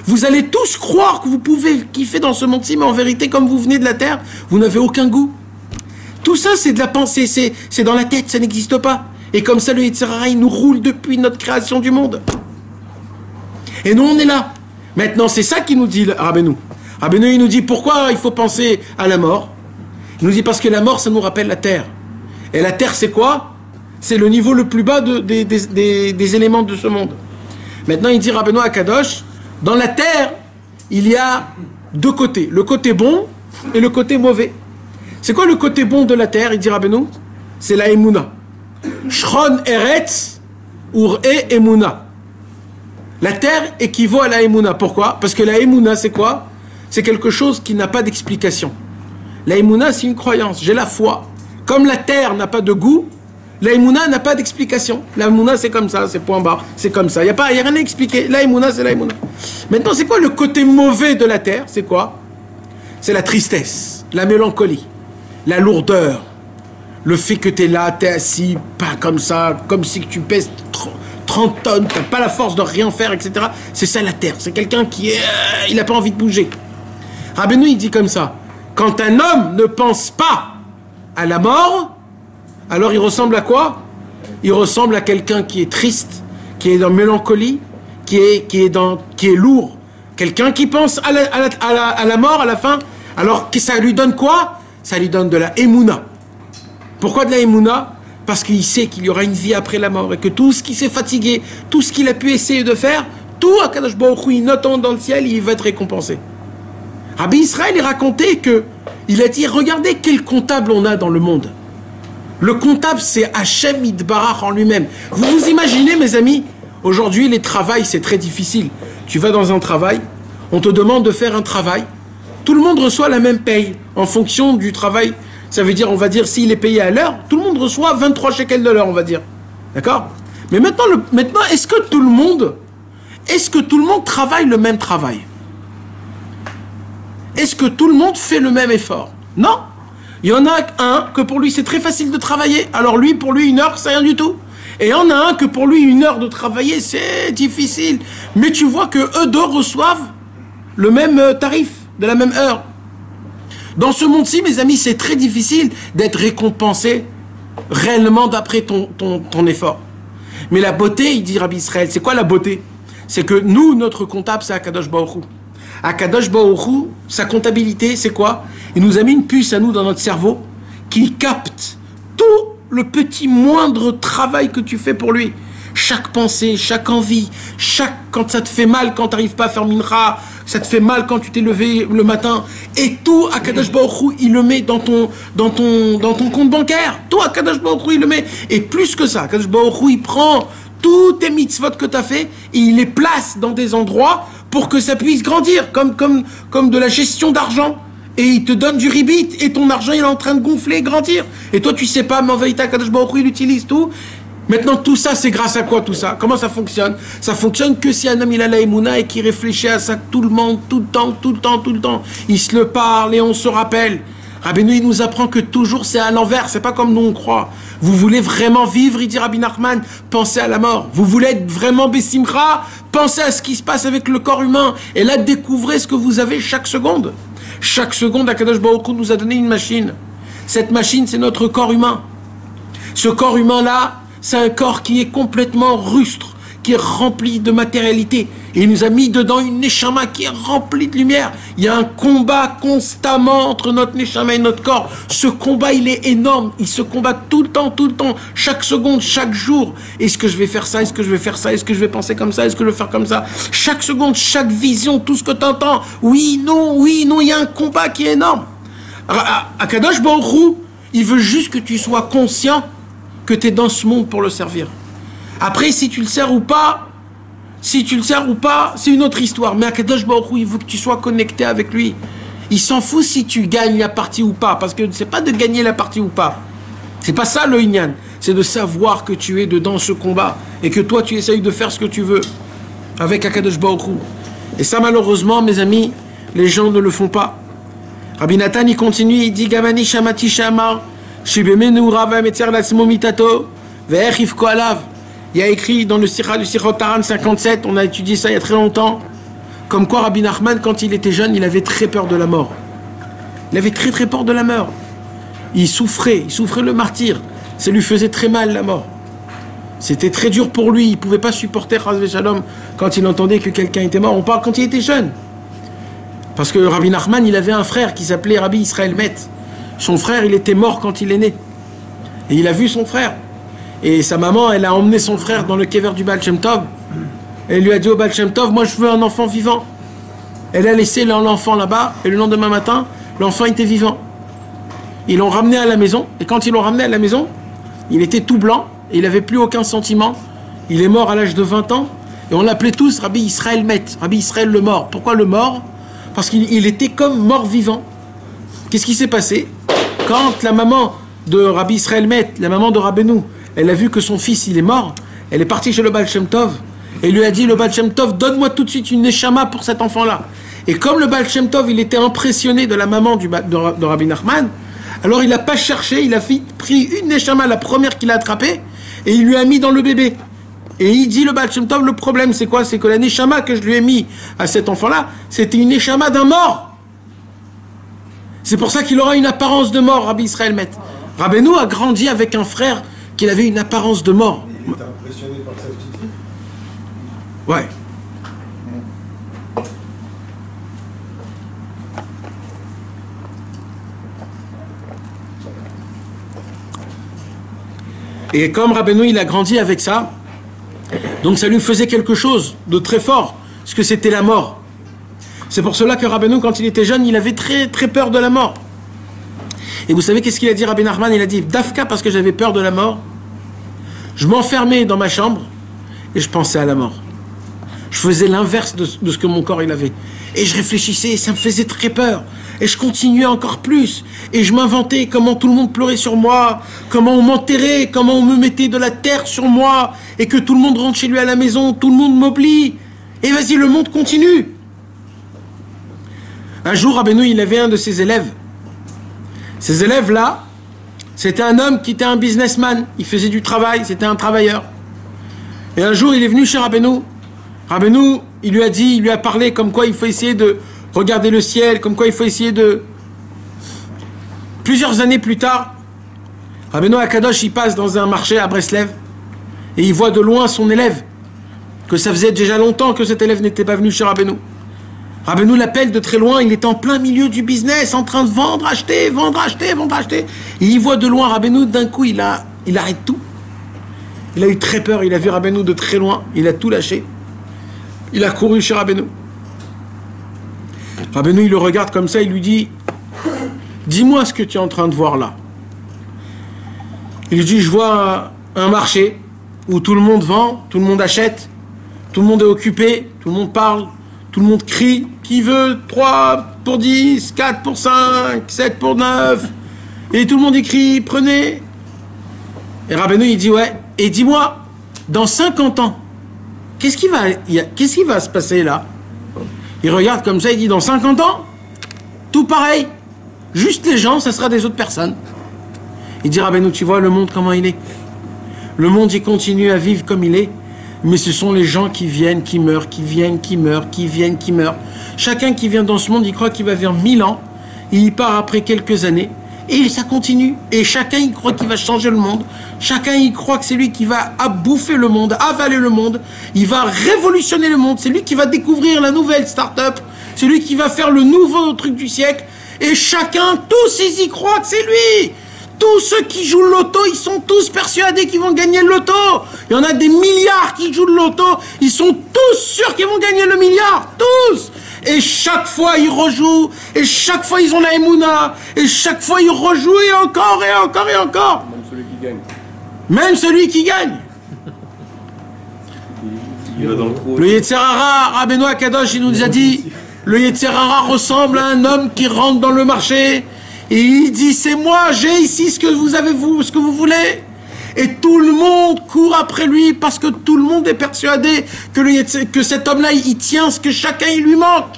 S3: Vous allez tous croire que vous pouvez kiffer dans ce monde-ci, mais en vérité, comme vous venez de la terre, vous n'avez aucun goût. Tout ça, c'est de la pensée, c'est dans la tête, ça n'existe pas. Et comme ça, le Yetzer Hara, il nous roule depuis notre création du monde. Et nous, on est là. Maintenant, c'est ça qu'il nous dit, Rabbeinu. Rabbeinu, il nous dit, pourquoi il faut penser à la mort? Il nous dit, parce que la mort, ça nous rappelle la terre. Et la terre, c'est quoi? C'est le niveau le plus bas des éléments de ce monde. Maintenant, il dit, Rabbeinu Akadosh, dans la terre, il y a deux côtés. Le côté bon et le côté mauvais. C'est quoi le côté bon de la terre, il dit Rabbeinu? C'est la Emouna. Shron Eretz Ur E Emouna. La terre équivaut à la Emouna. Pourquoi? Parce que la Emouna, c'est quoi? C'est quelque chose qui n'a pas d'explication. La Emouna, c'est une croyance. J'ai la foi. Comme la terre n'a pas de goût, la Emouna n'a pas d'explication. La Emouna, c'est comme ça, c'est point barre. C'est comme ça. Il n'y a rien à expliquer. La Emouna, c'est la Emouna. Maintenant, c'est quoi le côté mauvais de la terre? C'est quoi? C'est la tristesse, la mélancolie, la lourdeur. Le fait que tu es là, tu es assis, pas comme ça, comme si tu pèses 30 tonnes, tu n'as pas la force de rien faire, etc. C'est ça la terre. C'est quelqu'un qui il n'a pas envie de bouger. Rabbeinu, il dit comme ça. Quand un homme ne pense pas à la mort, alors il ressemble à quoi? Il ressemble à quelqu'un qui est triste, qui est dans mélancolie, qui est lourd. Quelqu'un qui pense à la mort, à la fin. Alors ça lui donne quoi? Ça lui donne de la Emouna. Pourquoi de la Emouna? Parce qu'il sait qu'il y aura une vie après la mort et que tout ce qui s'est fatigué, tout ce qu'il a pu essayer de faire, tout Akadosh Baruch Hu, il note dans le ciel, il va être récompensé. Rabbi Israël, il racontait que Il a dit, regardez quel comptable on a dans le monde. Le comptable, c'est Hachem Yitbarach en lui-même. Vous vous imaginez, mes amis, aujourd'hui, les travails, c'est très difficile. Tu vas dans un travail, on te demande de faire un travail, tout le monde reçoit la même paye en fonction du travail. Ça veut dire, on va dire, s'il est payé à l'heure, tout le monde reçoit 23 shekels de l'heure, on va dire. D'accord? Mais maintenant, est-ce que tout le monde travaille le même travail? Est-ce que tout le monde fait le même effort? Non. Il y en a un que pour lui c'est très facile de travailler. Alors lui, pour lui, 1 heure, c'est rien du tout. Et il y en a un que pour lui, 1 heure de travailler, c'est difficile. Mais tu vois que eux deux reçoivent le même tarif, de la même heure. Dans ce monde-ci, mes amis, c'est très difficile d'être récompensé réellement d'après ton effort. Mais la beauté, il dit Rabbi Israël, c'est quoi la beauté? C'est que nous, notre comptable, c'est Akadosh Baruch Hu. Akadosh Baruch Hu, sa comptabilité, c'est quoi? Il nous a mis une puce à nous dans notre cerveau qui capte tout le petit moindre travail que tu fais pour lui. Chaque pensée, chaque envie, quand ça te fait mal, quand tu n'arrives pas à faire mincha, ça te fait mal quand tu t'es levé le matin, et tout, Akadosh Baruch Hu, il le met dans ton compte bancaire. Tout, Akadosh Baruch Hu, il le met. Et plus que ça, Akadosh Baruch Hu, il prend tous tes mitzvot que tu as fait, et il les place dans des endroits pour que ça puisse grandir, comme de la gestion d'argent. Et il te donne du ribit, et ton argent, il est en train de gonfler, grandir. Et toi, tu sais pas, mais en vérité, Akadosh Baruch Hu, il utilise tout. Maintenant, tout ça, c'est grâce à quoi tout ça? Comment ça fonctionne? Ça fonctionne que si un homme, il a la émouna et qu'il réfléchit à ça tout le monde, tout le temps. Il se le parle et on se rappelle. Rabbeinu, il nous apprend que toujours c'est à l'envers, c'est pas comme nous on croit. Vous voulez vraiment vivre, il dit Rabbi Nachman, pensez à la mort. Vous voulez être vraiment Bessimcha, pensez à ce qui se passe avec le corps humain. Et là, découvrez ce que vous avez chaque seconde. Chaque seconde, Akadosh Baruch Hu nous a donné une machine. Cette machine, c'est notre corps humain. Ce corps humain-là, c'est un corps qui est complètement rustre, qui est rempli de matérialité. Et il nous a mis dedans une neshama qui est remplie de lumière. Il y a un combat constamment entre notre neshama et notre corps. Ce combat, il est énorme. Il se combat tout le temps, chaque seconde, chaque jour. Est-ce que je vais faire ça? Est-ce que je vais faire ça? Est-ce que je vais penser comme ça? Est-ce que je vais faire comme ça? Chaque seconde, chaque vision, tout ce que tu entends. Oui, non, il y a un combat qui est énorme. Akadosh Baruch Hu, il veut juste que tu sois conscient que tu es dans ce monde pour le servir. Après, si tu le sers ou pas, c'est une autre histoire. Mais Akadosh Baruch Hu, il veut que tu sois connecté avec lui. Il s'en fout si tu gagnes la partie ou pas, parce que c'est pas de gagner la partie ou pas. C'est pas ça le Inyan. C'est de savoir que tu es dedans ce combat et que toi, tu essayes de faire ce que tu veux avec Akadosh Baruch Hu. Et ça, malheureusement, mes amis, les gens ne le font pas. Rabbi Nathan, il continue, il dit Gamani Shamati Shamar. Il y a écrit dans le Sirah du Sirot Taran 57, on a étudié ça il y a très longtemps, comme quoi Rabbi Nachman, quand il était jeune, il avait très peur de la mort. Il avait très peur de la mort. Il souffrait le martyre. Ça lui faisait très mal la mort. C'était très dur pour lui. Il ne pouvait pas supporter Chas Shalom quand il entendait que quelqu'un était mort. On parle quand il était jeune. Parce que Rabbi Nachman, il avait un frère qui s'appelait Rabbi Israël Met. Son frère, il était mort quand il est né. Et il a vu son frère. Et sa maman, elle a emmené son frère dans le kever du Baal Shem Tov. Elle lui a dit au Baal Shem Tov, moi je veux un enfant vivant. Elle a laissé l'enfant là-bas, et le lendemain matin, l'enfant était vivant. Ils l'ont ramené à la maison, et quand ils l'ont ramené à la maison, il était tout blanc, et il n'avait plus aucun sentiment. Il est mort à l'âge de 20 ans, et on l'appelait tous Rabbi Israël Met, Rabbi Israël le mort. Pourquoi le mort? Parce qu'il était comme mort vivant. Qu'est-ce qui s'est passé? Quand la maman de Rabbi Israël Met, la maman de Rabbeinu, elle a vu que son fils il est mort, elle est partie chez le Baal Shem Tov et lui a dit, le Baal Shem Tov, donne-moi tout de suite une neshama pour cet enfant-là. Et comme le Baal Shem Tov, il était impressionné de la maman de Rabbi Nachman, alors il n'a pas cherché, il a pris une neshama, la première qu'il a attrapée, et il lui a mis dans le bébé. Et il dit, le Baal Shem Tov, le problème c'est quoi? C'est que la neshama que je lui ai mis à cet enfant-là, c'était une neshama d'un mort. C'est pour ça qu'il aura une apparence de mort, Rabbi Israël Met. Rabbeinu a grandi avec un frère qu'il avait une apparence de mort.
S2: Il était impressionné par sa petite fille.
S3: Ouais. Et comme Rabbeinu, il a grandi avec ça, donc ça lui faisait quelque chose de très fort, parce que c'était la mort. C'est pour cela que Rabbeinu, quand il était jeune, il avait très peur de la mort. Et vous savez qu'est-ce qu'il a dit, Rabbi Nachman? Il a dit, Dafka, parce que j'avais peur de la mort, je m'enfermais dans ma chambre et je pensais à la mort. Je faisais l'inverse de ce que mon corps il avait. Et je réfléchissais et ça me faisait très peur. Et je continuais encore plus. Et je m'inventais comment tout le monde pleurait sur moi, comment on m'enterrait, comment on me mettait de la terre sur moi, et que tout le monde rentre chez lui à la maison, tout le monde m'oublie. Et vas-y, le monde continue. Un jour, Rabbeinu, il avait un de ses élèves. Ces élèves-là, c'était un homme qui était un businessman. Il faisait du travail, c'était un travailleur. Et un jour, il est venu chez Rabbeinu. Rabbeinu, il lui a dit, il lui a parlé comme quoi il faut essayer de regarder le ciel, comme quoi il faut essayer de... Plusieurs années plus tard, Rabbeinu Akadosh, il passe dans un marché à Breslev et il voit de loin son élève, que ça faisait déjà longtemps que cet élève n'était pas venu chez Rabbeinu. Rabbeinu l'appelle de très loin, il est en plein milieu du business, en train de vendre, acheter, vendre, acheter, vendre, acheter. Et il voit de loin Rabbeinu, d'un coup, il arrête tout. Il a eu très peur, il a vu Rabbeinu de très loin, il a tout lâché. Il a couru chez Rabbeinu. Rabbeinu, il le regarde comme ça, il lui dit, dis-moi ce que tu es en train de voir là. Il lui dit, je vois un marché où tout le monde vend, tout le monde achète, tout le monde est occupé, tout le monde parle, tout le monde crie, qui veut 3 pour 10, 4 pour 5, 7 pour 9. Et tout le monde écrit, prenez. Et Rabbeinu, il dit, ouais, et dis-moi, dans 50 ans, qu'est-ce qui va se passer là? Il regarde comme ça, il dit, dans 50 ans, tout pareil. Juste les gens, ça sera des autres personnes. Il dit, Rabbeinu, tu vois le monde comment il est? Le monde, il continue à vivre comme il est. Mais ce sont les gens qui viennent, qui meurent, qui viennent, qui meurent, qui viennent, qui meurent. Chacun qui vient dans ce monde, il croit qu'il va vers 1000 ans. Et il part après quelques années. Et ça continue. Et chacun, il croit qu'il va changer le monde. Chacun, il croit que c'est lui qui va bouffer le monde, avaler le monde. Il va révolutionner le monde. C'est lui qui va découvrir la nouvelle start-up. C'est lui qui va faire le nouveau truc du siècle. Et chacun, tous, ils y croient que c'est lui. Tous ceux qui jouent le loto, ils sont tous persuadés qu'ils vont gagner le loto. Il y en a des milliards qui jouent le loto. Ils sont tous sûrs qu'ils vont gagner le milliard. Tous. Et chaque fois, ils rejouent. Et chaque fois, ils ont la Emouna. Et chaque fois, ils rejouent. Et encore, et encore, et encore.
S1: Même celui qui gagne.
S3: Même celui qui gagne.
S1: Il va dans le trou.
S3: Le Yetzer Hara, Rabbeinu Akadosh, il nous a dit, le Yetzer Hara ressemble à un homme qui rentre dans le marché. Et il dit, c'est moi, j'ai ici ce que vous avez, ce que vous voulez. Et tout le monde court après lui parce que tout le monde est persuadé que cet homme-là, il tient ce que chacun, il lui manque.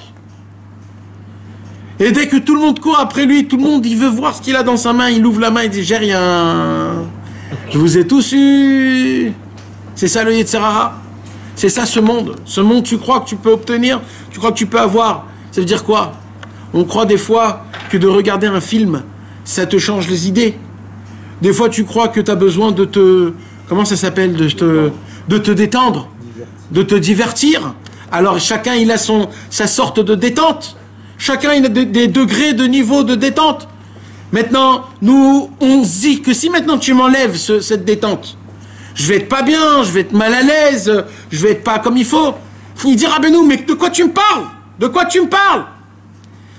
S3: Et dès que tout le monde court après lui, tout le monde, il veut voir ce qu'il a dans sa main, il ouvre la main, il dit, j'ai rien. Je vous ai tous eu. C'est ça le Yetzer Hara. C'est ça ce monde. Ce monde, tu crois que tu peux obtenir, tu crois que tu peux avoir. Ça veut dire quoi? On croit des fois que de regarder un film, ça te change les idées. Des fois, tu crois que tu as besoin de te... Comment ça s'appelle? De te détendre, de te divertir. Alors, chacun, il a sa sorte de détente. Chacun, il a des degrés de niveau de détente. Maintenant, nous, on se dit que si maintenant tu m'enlèves cette détente, je vais être pas bien, je vais être mal à l'aise, je vais être pas comme il faut. Il dit, Rabbeinu, mais de quoi tu me parles? De quoi tu me parles?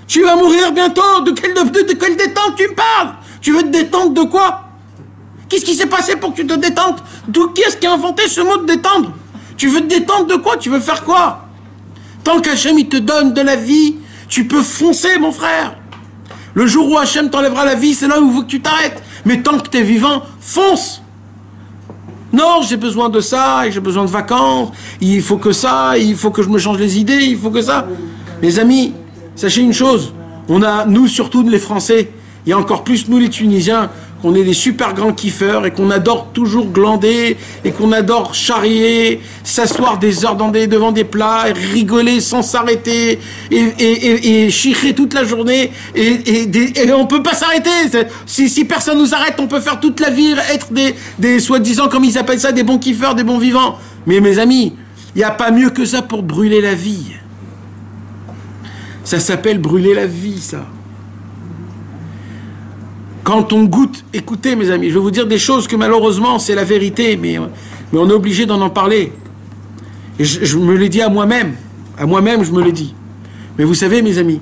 S3: Tu vas mourir bientôt, de quelle détente tu me parles? Tu veux te détendre de quoi? Qu'est-ce qui s'est passé pour que tu te détendes? Qui est-ce qui a inventé ce mot de détendre? Tu veux te détendre de quoi? Tu veux faire quoi? Tant qu'Hachem il te donne de la vie, tu peux foncer, mon frère. Le jour où Hachem t'enlèvera la vie, c'est là où il faut que tu t'arrêtes. Mais tant que tu es vivant, fonce. Non, j'ai besoin de ça, et j'ai besoin de vacances, il faut que ça, il faut que je me change les idées, il faut que ça. Mes amis, sachez une chose, on a, nous surtout les Français, et encore plus nous les Tunisiens, qu'on est des super grands kiffeurs et qu'on adore toujours glander et qu'on adore charrier, s'asseoir des heures devant des plats, et rigoler sans s'arrêter et chicher toute la journée et on peut pas s'arrêter. Si personne nous arrête, on peut faire toute la vie, être des soi-disant, comme ils appellent ça, des bons kiffeurs, des bons vivants. Mais mes amis, il n'y a pas mieux que ça pour brûler la vie. Ça s'appelle brûler la vie, ça. Quand on goûte, écoutez mes amis, je vais vous dire des choses que malheureusement c'est la vérité, mais on est obligé d'en parler. Et je me l'ai dit à moi-même je me l'ai dit. Mais vous savez mes amis,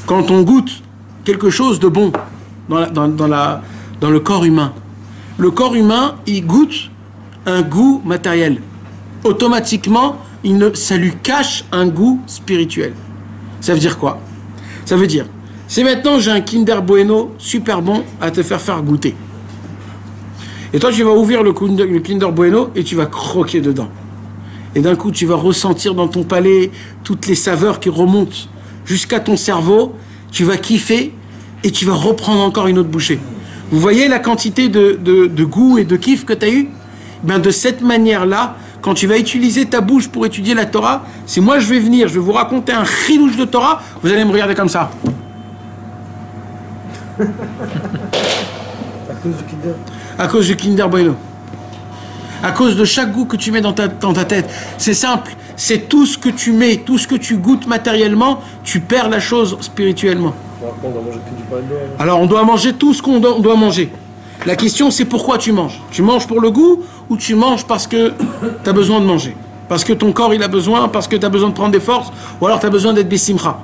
S3: quand on goûte quelque chose de bon dans le corps humain. Le corps humain, il goûte un goût matériel. Automatiquement, ça lui cache un goût spirituel. Ça veut dire quoi? Ça veut dire, si maintenant j'ai un Kinder Bueno super bon à te faire goûter. Et toi, tu vas ouvrir le Kinder Bueno et tu vas croquer dedans. Et d'un coup, tu vas ressentir dans ton palais toutes les saveurs qui remontent jusqu'à ton cerveau. Tu vas kiffer et tu vas reprendre encore une autre bouchée. Vous voyez la quantité de goût et de kiff que tu as eu? Ben de cette manière-là, quand tu vas utiliser ta bouche pour étudier la Torah, si moi je vais venir, je vais vous raconter un chilouche de Torah, vous allez me regarder comme ça.
S5: À cause du Kinder.
S3: À cause du Kinder Bueno. À cause de chaque goût que tu mets dans ta tête. C'est simple. C'est tout ce que tu mets, tout ce que tu goûtes matériellement, tu perds la chose spirituellement.
S5: Après, on doit manger que du pain noir.
S3: Alors, on doit manger tout ce qu'on doit manger. La question, c'est pourquoi tu manges. Tu manges pour le goût ou tu manges parce que tu as besoin de manger? Parce que ton corps, il a besoin, parce que tu as besoin de prendre des forces, ou alors tu as besoin d'être bessimcha.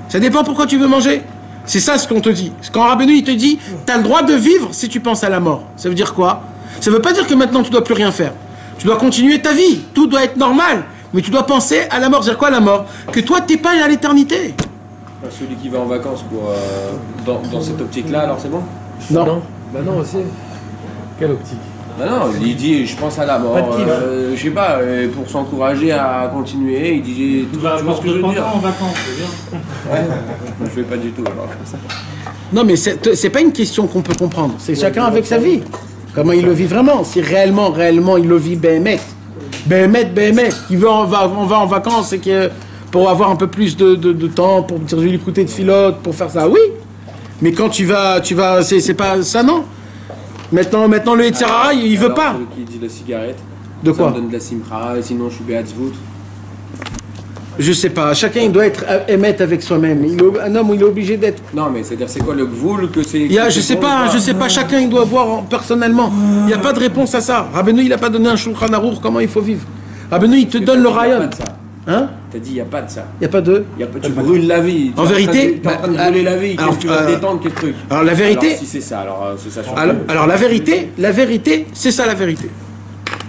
S3: Ça dépend pourquoi tu veux manger. C'est ça ce qu'on te dit. Quand Rabbeinu, il te dit, tu as le droit de vivre si tu penses à la mort. Ça veut dire quoi? Ça ne veut pas dire que maintenant tu ne dois plus rien faire. Tu dois continuer ta vie. Tout doit être normal. Mais tu dois penser à la mort. C'est-à-dire quoi la mort? Que toi, tu n'es pas à l'éternité.
S1: Celui qui va en vacances pour, dans cette optique-là, alors c'est bon?
S3: Non.
S5: Bah non aussi. Quelle optique?
S1: Bah non, il dit je pense à la mort,
S5: Pas de kiff.
S1: je sais pas, pour s'encourager à continuer, il dit
S4: Tu vas
S1: tu vois ce que je veux dire?
S4: en vacances, c'est bien.
S1: Ouais. Je fais pas du tout alors.
S3: Non, mais c'est pas une question qu'on peut comprendre. C'est chacun avec sa vie. Comment il le vit vraiment. Si réellement, il le vit Béhémet. Qui veut on va en vacances et que pour avoir un peu plus de temps, pour lui écouter de filote, pour faire ça, oui. Mais quand tu vas, c'est pas ça, non. Maintenant le Yetzirah, il veut pas.
S1: Celui qui dit la cigarette.
S3: De
S1: Ça
S3: quoi?
S1: me donne de la simcha, et sinon je suis Beatzvout.
S3: Je sais pas. Chacun, il doit être émettre avec soi-même. Un homme, il est obligé d'être.
S1: Non mais c'est-à-dire c'est quoi le gvoul que c'est?
S3: Je sais pas. Chacun, il doit voir personnellement. Il n'y a pas de réponse à ça. Rabbeinu, il a pas donné un Shulchan Aruch comment il faut vivre. Rabbeinu, il te donne le rayon. Hein?
S1: T'as dit il n'y a pas de ça.
S3: Il n'y a pas de.
S1: Tu brûles la vie.
S3: En vérité,
S1: tu es en train de brûler la vie. Qu'est-ce que tu vas détendre, quel truc?
S3: Alors la vérité.
S1: Alors, si c'est ça, alors c'est ça.
S3: Alors la vérité, c'est ça la vérité.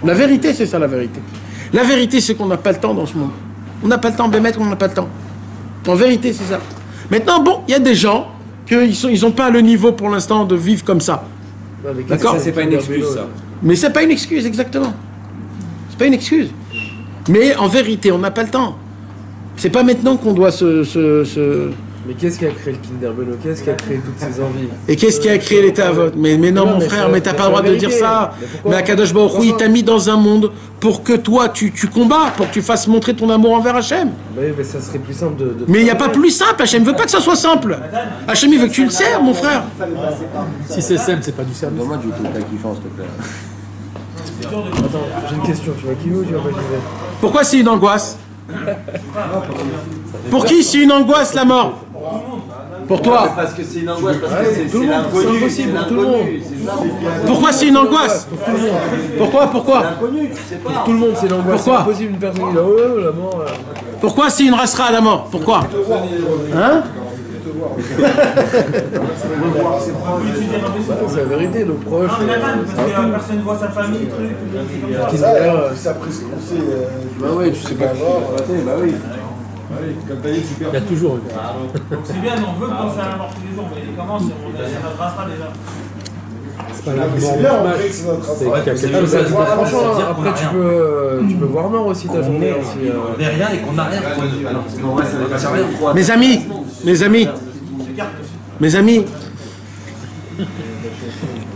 S3: La vérité, c'est ça la vérité. La vérité, c'est qu'on n'a pas le temps dans ce monde. On n'a pas le temps de mettre, on n'a pas le temps. En vérité, c'est ça. Maintenant, bon, il y a des gens ils n'ont pas le niveau pour l'instant de vivre comme ça. D'accord?
S1: Ça c'est pas une excuse ça.
S3: Mais c'est pas une excuse, exactement. C'est pas une excuse. Mais en vérité, on n'a pas le temps. C'est pas maintenant qu'on doit
S5: Mais qu'est-ce qui a créé le Kinder Bueno? Qu'est-ce qui a créé toutes ces envies?
S3: Et qu'est-ce qui a créé l'état à vote? Mais non, mon frère, mais t'as pas le droit de dire ça. Mais Akadosh Baruch Hu, il t'a mis dans un monde pour que toi, tu combats, pour que tu fasses montrer ton amour envers Hachem.
S5: Oui, mais ça serait plus simple de...
S3: Mais il n'y a pas plus simple. Hachem veut pas que ça soit simple. Hachem, il veut que tu le sers, mon frère.
S5: Si c'est simple, c'est pas du service.
S1: Donne-moi du tout ta kiffance, s'il te plaît.
S5: Attends, j'ai une question. Tu vas kiffé ou tu vas pas kiffer?
S3: Pourquoi c'est une angoisse? Pour qui c'est une angoisse, la mort? Pour toi?
S6: Parce que c'est une angoisse, parce que
S5: Tout le
S6: c'est
S5: monde, c'est
S6: l'inconnu.
S5: impossible pour tout le monde.
S3: Pourquoi c'est une angoisse? Pourquoi?
S6: L'inconnu, tu sais pas.
S5: Tout le monde, c'est l'angoisse. C'est
S3: Pourquoi?
S5: impossible une personne qui dit oh la mort.
S3: Pourquoi c'est une rastera à la mort? Pourquoi? Hein?
S5: C'est la vérité, nos proches.
S4: Non, mais la vanne, parce que personne voit sa famille, truc, c'est comme ça.
S2: Ça après ce qu'on sait.
S1: Bah oui, tu sais pas qui va passer, bah oui.
S5: Il y a toujours une.
S4: C'est bien, on veut penser à la mort tous les jours, mais comment ça ne passera déjà?
S5: C'est pas la mort.
S2: C'est bien en vrai que c'est notre
S5: C'est
S2: rapport.
S5: qu'il y a quelque chose à dire. Franchement, après tu peux voir mort aussi ta journée. aussi,
S6: On est rien et qu'on a rien. Alors, parce qu'en vrai, ça veut pas servir.
S3: Mes amis,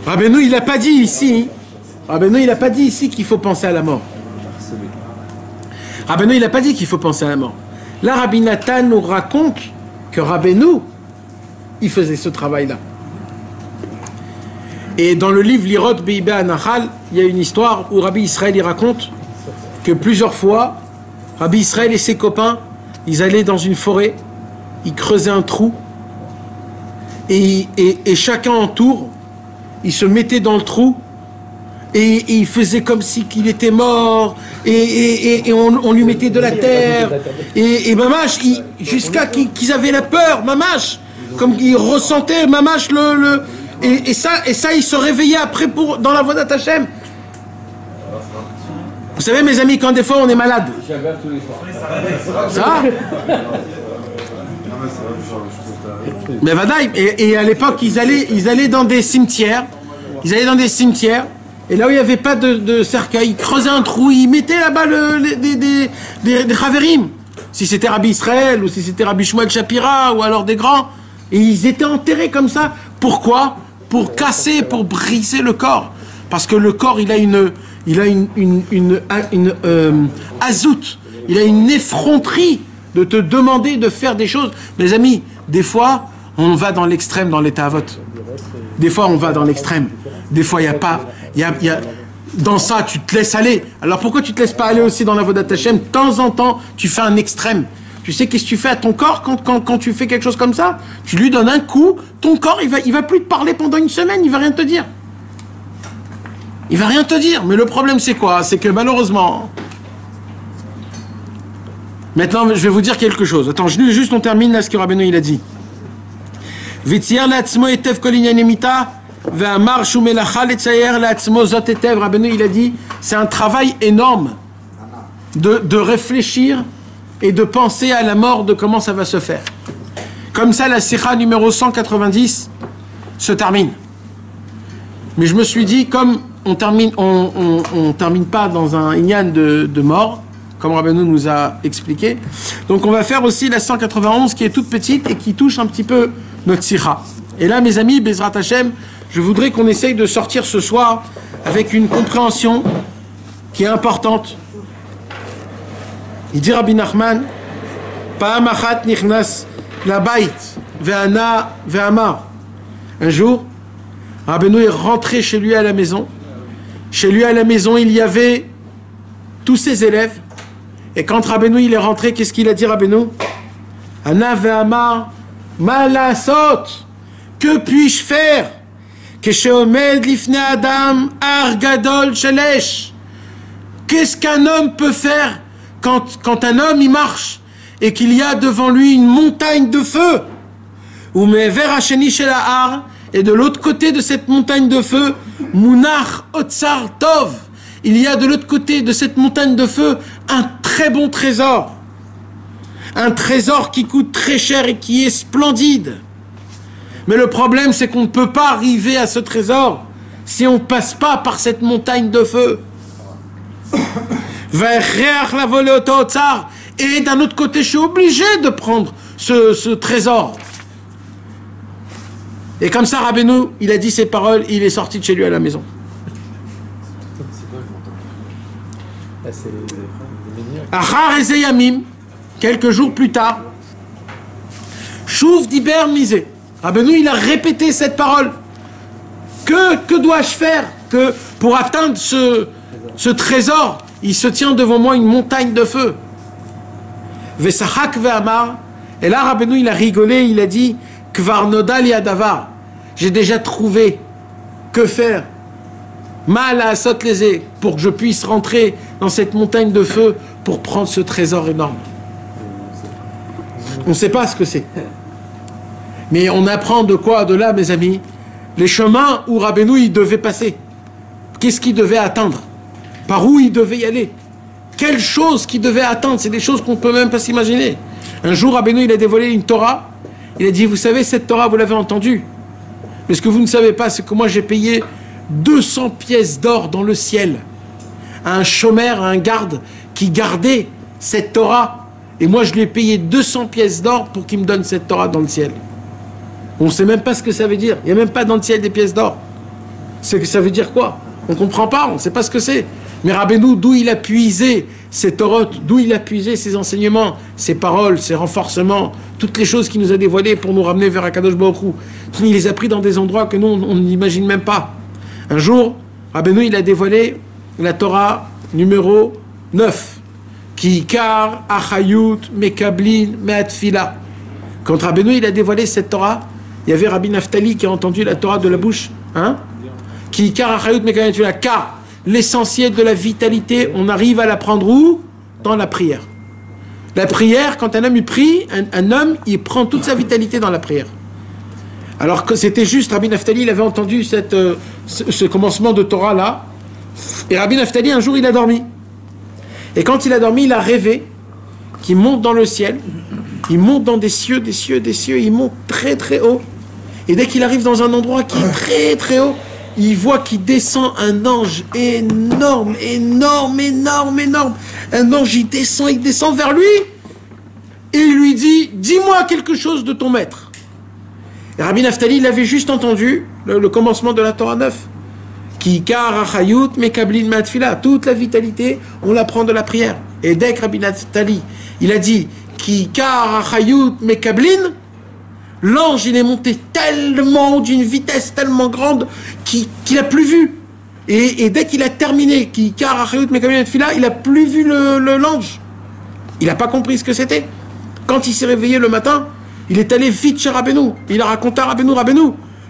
S3: Rabbeinu, il n'a pas dit ici. Rabbeinu, il n'a pas dit ici qu'il faut penser à la mort. Rabbeinu, il n'a pas dit qu'il faut penser à la mort. Là, Rabbi Nathan nous raconte que Rabbeinu, il faisait ce travail-là. Et dans le livre Lirot Beibé Anachal, il y a une histoire où Rabbi Israël il raconte que plusieurs fois, Rabbi Israël et ses copains, ils allaient dans une forêt, ils creusaient un trou, et chacun en tour, il se mettait dans le trou, et il faisait comme si qu'il était mort, et on lui mettait de la terre, et mamash, jusqu'à qu'ils avaient la peur, mamash, comme ils ressentaient, mamash, Et ça, il se réveillait après dans la Vodat Hashem. Vous savez, mes amis, quand des fois on est malade. Ça mais Vadaï, et à l'époque, ils allaient dans des cimetières. Et là où il n'y avait pas de cercueil, ils creusaient un trou, ils mettaient là-bas des Chaverim. Si c'était Rabbi Israël, ou si c'était Rabbi Shmuel Shapira, ou alors des grands. Et ils étaient enterrés comme ça. Pourquoi? Pour casser, pour briser le corps. Parce que le corps, il a une azout. Il a une effronterie de te demander de faire des choses. Mes amis, des fois, on va dans l'extrême dans l'état à vote. Des fois, on va dans l'extrême. Des fois, il n'y a pas... Dans ça, tu te laisses aller. Alors pourquoi tu te laisses pas aller aussi dans la Vodat Hashem? De temps en temps, tu fais un extrême. Tu sais qu'est-ce que tu fais à ton corps quand tu fais quelque chose comme ça? Tu lui donnes un coup, ton corps, il va plus te parler pendant une semaine, il va rien te dire. Il va rien te dire. Mais le problème, c'est quoi? C'est que malheureusement... Maintenant, je vais vous dire quelque chose. Attends, juste on termine là ce que Rabbeinu il a dit. Rabbeinu il a dit, c'est un travail énorme de réfléchir et de penser à la mort, de comment ça va se faire. Comme ça, la sikha numéro 190 se termine. Mais je me suis dit, comme on termine pas dans un inyan de mort, comme Rabbeinu nous a expliqué, donc on va faire aussi la 191 qui est toute petite et qui touche un petit peu notre sikha. Et là, mes amis, Bezrat Hashem, je voudrais qu'on essaye de sortir ce soir avec une compréhension qui est importante. Il dit Rabbi Nachman, Pa'am achat nichnas labait ve'ana ve'amar. Un jour, Rabbeinu est rentré chez lui à la maison. Chez lui à la maison, il y avait tous ses élèves. Et quand Rabbeinu il est rentré, qu'est-ce qu'il a dit Rabbeinu? Ana ve'amar ma la'asot. Que puis-je faire? Kesheomed lifnei adam ar gadol shelesh. Qu'est-ce qu'un homme peut faire quand un homme il marche et qu'il y a devant lui une montagne de feu? Ou me'ever hasheni shel ha'ar, et de l'autre côté de cette montagne de feu, munach otsar tov, il y a de l'autre côté de cette montagne de feu un très bon trésor. Un trésor qui coûte très cher et qui est splendide. Mais le problème, c'est qu'on ne peut pas arriver à ce trésor si on ne passe pas par cette montagne de feu. Et d'un autre côté, je suis obligé de prendre ce trésor. Et comme ça, Rabbeinu, il a dit ces paroles, il est sorti de chez lui à la maison. Achar Ezeyamim, quelques jours plus tard, Chouv Diber Misé. Rabbeinu, il a répété cette parole. Que dois-je faire que pour atteindre ce trésor? Il se tient devant moi une montagne de feu. Vesachak ve'amar. Et là, Rabbeinu, il a rigolé, il a dit, Kvar nodal yadavar. J'ai déjà trouvé. Que faire? Mal à sot lésé, pour que je puisse rentrer dans cette montagne de feu pour prendre ce trésor énorme. On ne sait pas ce que c'est. Mais on apprend de quoi de là, mes amis? Les chemins où Rabbeinu il devait passer. Qu'est-ce qu'il devait atteindre? Par où il devait y aller? Quelles choses qu'il devait atteindre? C'est des choses qu'on ne peut même pas s'imaginer. Un jour, Rabbeinu il a dévoilé une Torah. Il a dit, vous savez, cette Torah, vous l'avez entendue. Mais ce que vous ne savez pas, c'est que moi, j'ai payé 200 pièces d'or dans le ciel à un chômeur, à un garde qui gardait cette Torah. Et moi, je lui ai payé 200 pièces d'or pour qu'il me donne cette Torah dans le ciel. On ne sait même pas ce que ça veut dire. Il n'y a même pas dans le ciel des pièces d'or. C'est que ça veut dire quoi? On ne comprend pas, on ne sait pas ce que c'est. Mais Rabbeinu, d'où il a puisé ses Torot, d'où il a puisé ses enseignements, ses paroles, ses renforcements, toutes les choses qu'il nous a dévoilées pour nous ramener vers Akadosh Baruch Hu. Il les a pris dans des endroits que nous, on n'imagine même pas. Un jour, Rabbeinu, il a dévoilé la Torah numéro 9. Ki ikar achayut mekablin me'atfila. Quand Rabbeinu, il a dévoilé cette Torah, il y avait Rabbi Naftali qui a entendu la Torah de la bouche. Hein? Ki ikar achayut mekablin me'atfila. Car l'essentiel de la vitalité, on arrive à la prendre où? Dans la prière. La prière, quand un homme il prie, un homme, il prend toute sa vitalité dans la prière. Alors que c'était juste, Rabbi Naftali, il avait entendu ce commencement de Torah là. Et Rabbi Naftali, un jour, il a dormi. Et quand il a dormi, il a rêvé qu'il monte dans le ciel. Il monte dans des cieux, il monte très très haut. Et dès qu'il arrive dans un endroit qui est très très haut, il voit qu'il descend un ange énorme. Un ange, il descend vers lui. Et il lui dit, dis-moi quelque chose de ton maître. Et Rabbi Naftali, il avait juste entendu le commencement de la Torah 9. Ki karachayut mekablin matfila. Toute la vitalité, on la prend de la prière. Et dès que Rabbi Naftali, il a dit Ki karachayut mekablin, l'ange, il est monté tellement d'une vitesse tellement grande qu'il n'a plus vu. Et dès qu'il a terminé Ki karachayut mekablin matfila, il n'a plus vu l'ange. Il n'a pas compris ce que c'était. Quand il s'est réveillé le matin, il est allé vite chez Rabbeinu. Il a raconté à Rabbeinu,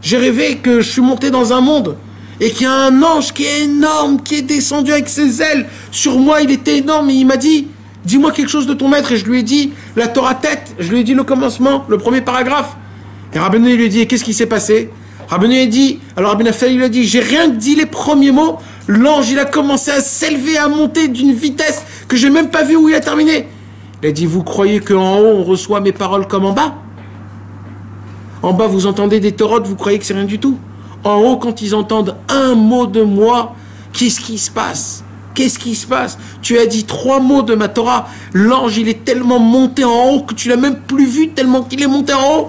S3: j'ai rêvé que je suis monté dans un monde et qu'il y a un ange qui est énorme, qui est descendu avec ses ailes sur moi, il était énorme, et il m'a dit, dis-moi quelque chose de ton maître. Et je lui ai dit la Torah tête, je lui ai dit le commencement, le premier paragraphe. Et Rabbeinu lui a dit, qu'est-ce qui s'est passé? Rabbeinu a dit, alors Rabbi Naftali lui a dit, j'ai rien que dit les premiers mots, l'ange il a commencé à s'élever, à monter d'une vitesse que j'ai même pas vu où il a terminé. Il a dit, vous croyez qu'en haut on reçoit mes paroles comme en bas? En bas vous entendez des torotes, vous croyez que c'est rien du tout? En haut, quand ils entendent un mot de moi, qu'est-ce qui se passe? Qu'est-ce qui se passe? Tu as dit 3 mots de ma Torah. L'ange, il est tellement monté en haut que tu l'as même plus vu, tellement qu'il est monté en haut.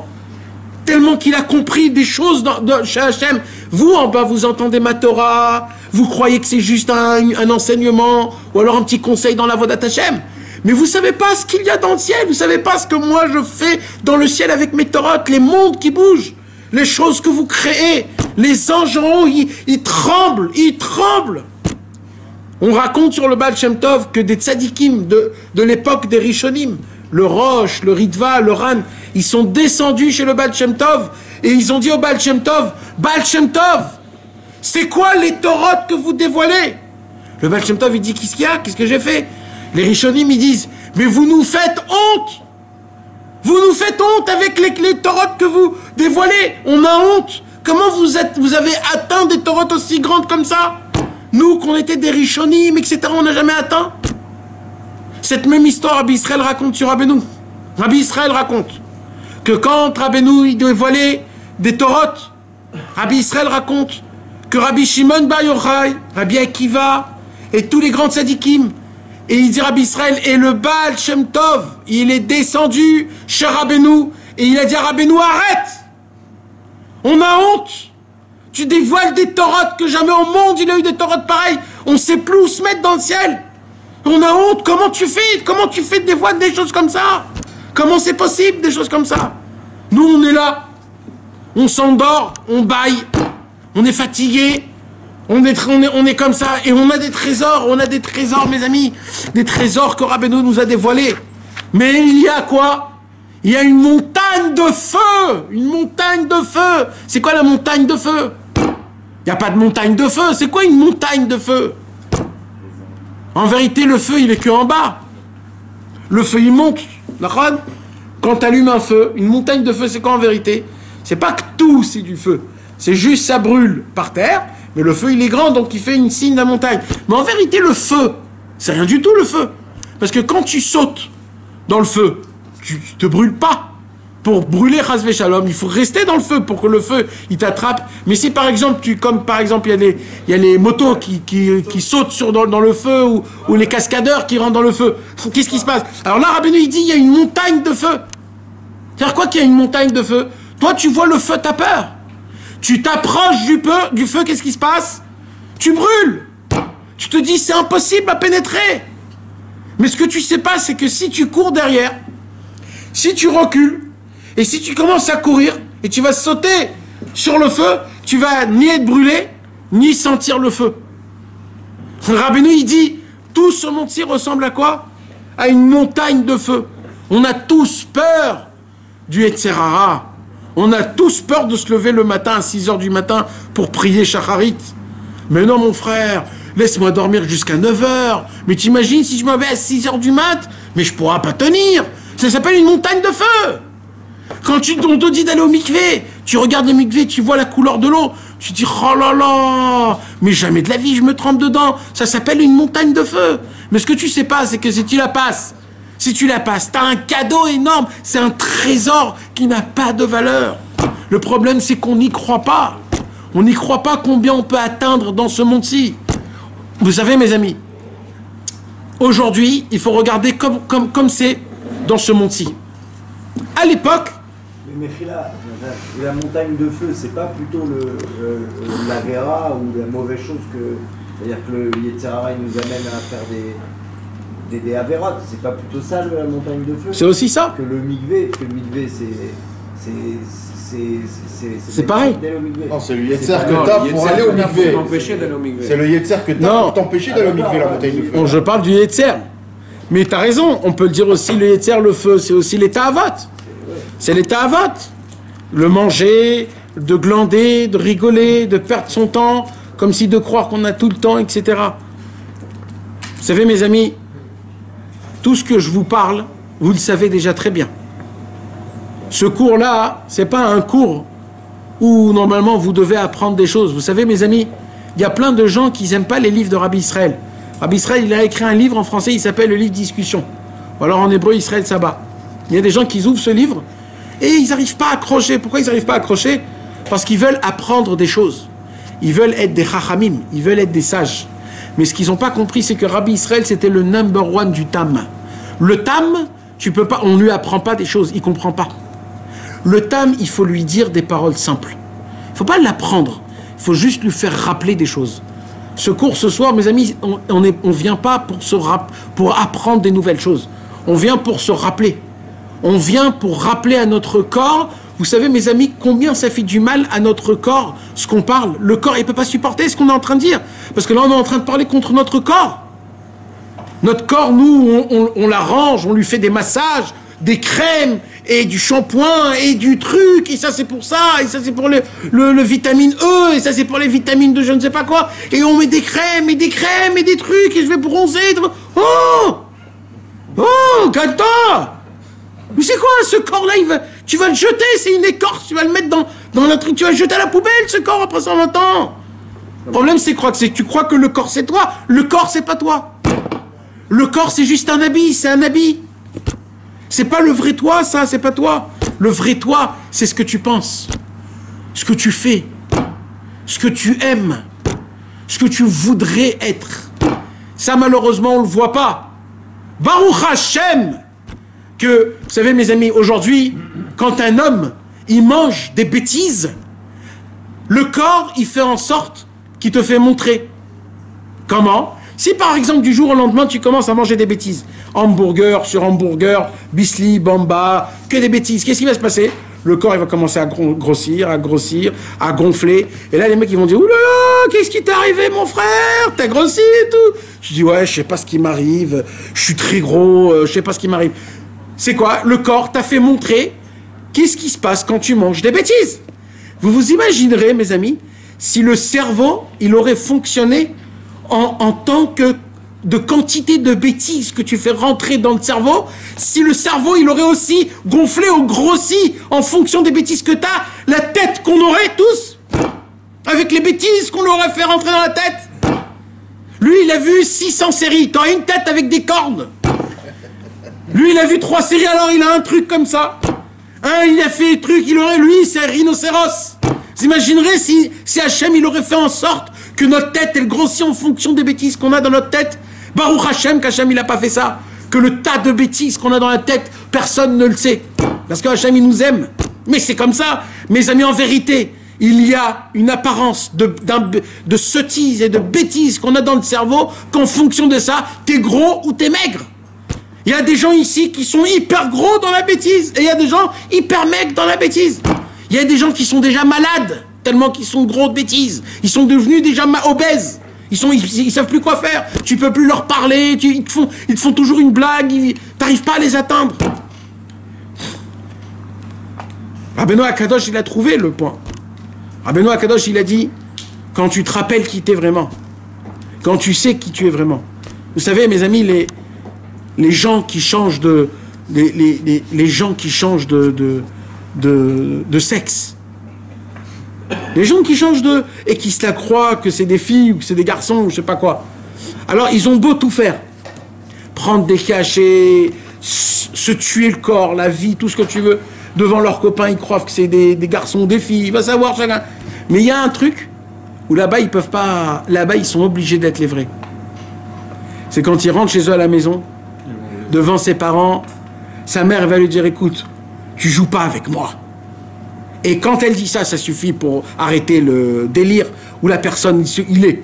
S3: Tellement qu'il a compris des choses chez Hachem. Vous, en bas, vous entendez ma Torah. Vous croyez que c'est juste un enseignement ou alors un petit conseil dans la voie d'Hachem. Mais vous ne savez pas ce qu'il y a dans le ciel. Vous ne savez pas ce que moi je fais dans le ciel avec mes Torahs. Les mondes qui bougent. Les choses que vous créez. Les anges en haut, ils tremblent. Ils tremblent. On raconte sur le Baal Shem Tov que des tzadikim de l'époque des Rishonim, le Rosh, le Ritva, le Ran, ils sont descendus chez le Baal Shem Tov et ils ont dit au Baal Shem Tov, Baal Shem Tov, c'est quoi les Torotes que vous dévoilez? Le Baal Shem Tov, il dit, qu'est-ce qu'il y a? Qu'est-ce que j'ai fait? Les Rishonim, ils disent, mais vous nous faites honte. Vous nous faites honte avec les Torotes que vous dévoilez. On a honte. Comment vous avez atteint des Torotes aussi grandes comme ça? Nous, qu'on était des Rishonim, etc., on n'a jamais atteint. Cette même histoire, Rabbi Israël raconte sur Rabbeinu. Rabbi Israël raconte que quand Rabbeinu il dévoilait des Torotes, Rabbi Israël raconte que Rabbi Shimon Bar Yochai, Rabbi Akiva et tous les grands tzadikim, et il dit Rabbi Israël, et le Baal Shem Tov, il est descendu chez Rabbeinu, et il a dit à Rabbeinu, arrête! On a honte! Tu dévoiles des torotes que jamais au monde il a eu des torotes pareilles. On ne sait plus où se mettre dans le ciel. On a honte. Comment tu fais de dévoiler des choses comme ça? Comment c'est possible des choses comme ça? Nous on est là. On s'endort, on baille. On est fatigué. On est comme ça. Et on a des trésors. On a des trésors mes amis. Des trésors que Rabbeinu nous a dévoilés. Mais il y a quoi? Il y a une montagne de feu. Une montagne de feu. C'est quoi la montagne de feu? Il n'y a pas de montagne de feu. C'est quoi une montagne de feu? En vérité, le feu, il est que en bas. Le feu, il monte. Quand tu allumes un feu, une montagne de feu, c'est quoi en vérité? C'est pas que tout, c'est du feu. C'est juste, ça brûle par terre, mais le feu, il est grand, donc il fait une signe de la montagne. Mais en vérité, le feu, c'est rien du tout, le feu. Parce que quand tu sautes dans le feu, tu te brûles pas. Pour brûler Chas Shalom, il faut rester dans le feu pour que le feu il t'attrape. Mais si par exemple il y a les motos qui sautent dans le feu ou les cascadeurs qui rentrent dans le feu, qu'est-ce qui se passe? Alors là Rabbeinu il dit il y a une montagne de feu. C'est-à-dire quoi qu'il y a une montagne de feu? Toi tu vois le feu, t'as peur. Tu t'approches du feu, qu'est-ce qui se passe? Tu brûles. Tu te dis c'est impossible à pénétrer. Mais ce que tu sais pas c'est que si tu cours derrière, si tu recules, et si tu commences à courir, et tu vas sauter sur le feu, tu vas ni être brûlé, ni sentir le feu. Rabbeinu, il dit, tout ce monde-ci ressemble à quoi? À une montagne de feu. On a tous peur du Yetzerara. On a tous peur de se lever le matin à 6 h du matin pour prier Shacharit. Mais non, mon frère, laisse-moi dormir jusqu'à 9 h. Mais t'imagines si je me levais à 6 h du mat? Mais je ne pourrai pas tenir. Ça s'appelle une montagne de feu. Quand on te dit d'aller au mikvé, Tu regardes le mikvé, tu vois la couleur de l'eau. Tu dis, oh là là, mais jamais de la vie, je me trempe dedans. Ça s'appelle une montagne de feu. Mais ce que tu sais pas, c'est que si tu la passes, t'as un cadeau énorme. C'est un trésor qui n'a pas de valeur. Le problème, c'est qu'on n'y croit pas. On n'y croit pas combien on peut atteindre dans ce monde-ci. Vous savez, mes amis, aujourd'hui, il faut regarder comme c'est dans ce monde-ci. À l'époque...
S7: Mais Mechila, la montagne de feu, c'est pas plutôt la vera ou la mauvaise chose que... C'est-à-dire que le Yetzirara, il nous amène à faire des avérotes. C'est pas plutôt ça, la montagne de feu?
S3: C'est aussi ça.
S7: Que le mikvé, parce que le mikvé,
S3: c'est pareil.
S2: Non, c'est le Yetzer que t'as pour aller au mikvé. C'est le Yetzer que t'as pour t'empêcher d'aller au mikvé, la montagne de feu.
S3: Bon, je parle du Yetzer. Mais t'as raison, on peut le dire aussi, le Yetzer, le feu, c'est aussi l'état avot. C'est l'état avot. Le manger, de glander, de rigoler, de perdre son temps, comme si de croire qu'on a tout le temps, etc. Vous savez, mes amis, tout ce que je vous parle, vous le savez déjà très bien. Ce cours-là, c'est pas un cours où normalement vous devez apprendre des choses. Vous savez, mes amis, il y a plein de gens qui n'aiment pas les livres de Rabbi Israël. Rabbi Israël, il a écrit un livre en français, il s'appelle le livre Discussion. Ou alors en hébreu, Israël Sabbat. Il y a des gens qui ouvrent ce livre et ils n'arrivent pas à accrocher. Pourquoi ils n'arrivent pas à accrocher? Parce qu'ils veulent apprendre des choses. Ils veulent être des chachamim, ils veulent être des sages. Mais ce qu'ils n'ont pas compris, c'est que Rabbi Israël, c'était le number one du tam. Le tam, tu peux pas, on ne lui apprend pas des choses, il ne comprend pas. Le tam, il faut lui dire des paroles simples. Il ne faut pas l'apprendre, il faut juste lui faire rappeler des choses. Ce cours ce soir, mes amis, on ne vient pas pour apprendre des nouvelles choses. On vient pour se rappeler. On vient pour rappeler à notre corps. Vous savez, mes amis, combien ça fait du mal à notre corps, ce qu'on parle. Le corps, il ne peut pas supporter ce qu'on est en train de dire. Parce que là, on est en train de parler contre notre corps. Notre corps, nous, on l'arrange, on lui fait des massages, des crèmes, et du shampoing, et du truc, et ça c'est pour ça, et ça c'est pour le vitamine E, et ça c'est pour les vitamines de je ne sais pas quoi, et on met des crèmes, et des crèmes, et des trucs, et je vais bronzer. Oh! Oh, calme-toi! Mais c'est quoi ce corps-là? Tu vas le jeter, c'est une écorce, tu vas le mettre dans un truc, tu vas le jeter à la poubelle, ce corps, après 120 ans. Le problème, c'est quoi? C'est que tu crois que le corps, c'est toi. Le corps, c'est pas toi. Le corps, c'est juste un habit, c'est un habit. C'est pas le vrai toi, ça, c'est pas toi. Le vrai toi, c'est ce que tu penses, ce que tu fais, ce que tu aimes, ce que tu voudrais être. Ça, malheureusement, on le voit pas. Baruch Hashem, que, vous savez, mes amis, aujourd'hui, quand un homme, il mange des bêtises, le corps, il fait en sorte qu'il te fait montrer. Comment? Si par exemple du jour au lendemain tu commences à manger des bêtises, hamburger sur hamburger, bisli, bamba, que des bêtises, qu'est-ce qui va se passer? Le corps il va commencer à grossir, à gonfler, et là les mecs ils vont dire oulala, qu'est-ce qui t'est arrivé mon frère? T'as grossi et tout. Je dis ouais, je sais pas ce qui m'arrive, je suis très gros, je sais pas ce qui m'arrive. C'est quoi? Le corps t'a fait montrer qu'est-ce qui se passe quand tu manges des bêtises. Vous vous imaginerez, mes amis, si le cerveau il aurait fonctionné en tant que de quantité de bêtises que tu fais rentrer dans le cerveau, si le cerveau il aurait aussi gonflé ou grossi en fonction des bêtises que t'as, la tête qu'on aurait tous, avec les bêtises qu'on aurait fait rentrer dans la tête. Lui il a vu 600 séries, t'as une tête avec des cornes. Lui il a vu 3 séries, alors il a un truc comme ça. Il a fait un truc, lui c'est un rhinocéros. Vous imaginerez si Hachem il aurait fait en sorte que notre tête elle grossit en fonction des bêtises qu'on a dans notre tête. Baruch Hashem qu'Hachem il a pas fait ça. Que le tas de bêtises qu'on a dans la tête, personne ne le sait. Parce que Hachem il nous aime. Mais c'est comme ça. Mes amis, en vérité, il y a une apparence de sottise et de bêtises qu'on a dans le cerveau qu'en fonction de ça, t'es gros ou t'es maigre. Il y a des gens ici qui sont hyper gros dans la bêtise. Et il y a des gens hyper maigres dans la bêtise. Il y a des gens qui sont déjà malades, tellement qu'ils sont gros de bêtises. Ils sont devenus déjà obèses. Ils savent plus quoi faire. Tu peux plus leur parler. Ils te font toujours une blague. T'arrives pas à les atteindre. Rabbeinu Akadosh, il a trouvé le point. Rabbeinu Akadosh, il a dit, quand tu te rappelles qui t'es vraiment, quand tu sais qui tu es vraiment. Vous savez, mes amis, les gens qui changent les gens qui changent de sexe, Les gens qui changent de... et qui se la croient que c'est des filles ou que c'est des garçons ou je sais pas quoi. Alors, ils ont beau tout faire. Prendre des cachets, se tuer le corps, la vie, tout ce que tu veux. Devant leurs copains, ils croient que c'est des garçons, des filles. Il va savoir chacun. Mais il y a un truc où là-bas, ils peuvent pas... Là-bas, ils sont obligés d'être les vrais. C'est quand ils rentrent chez eux à la maison, devant ses parents, sa mère va lui dire, écoute, tu joues pas avec moi. Et quand elle dit ça, ça suffit pour arrêter le délire où la personne, il est.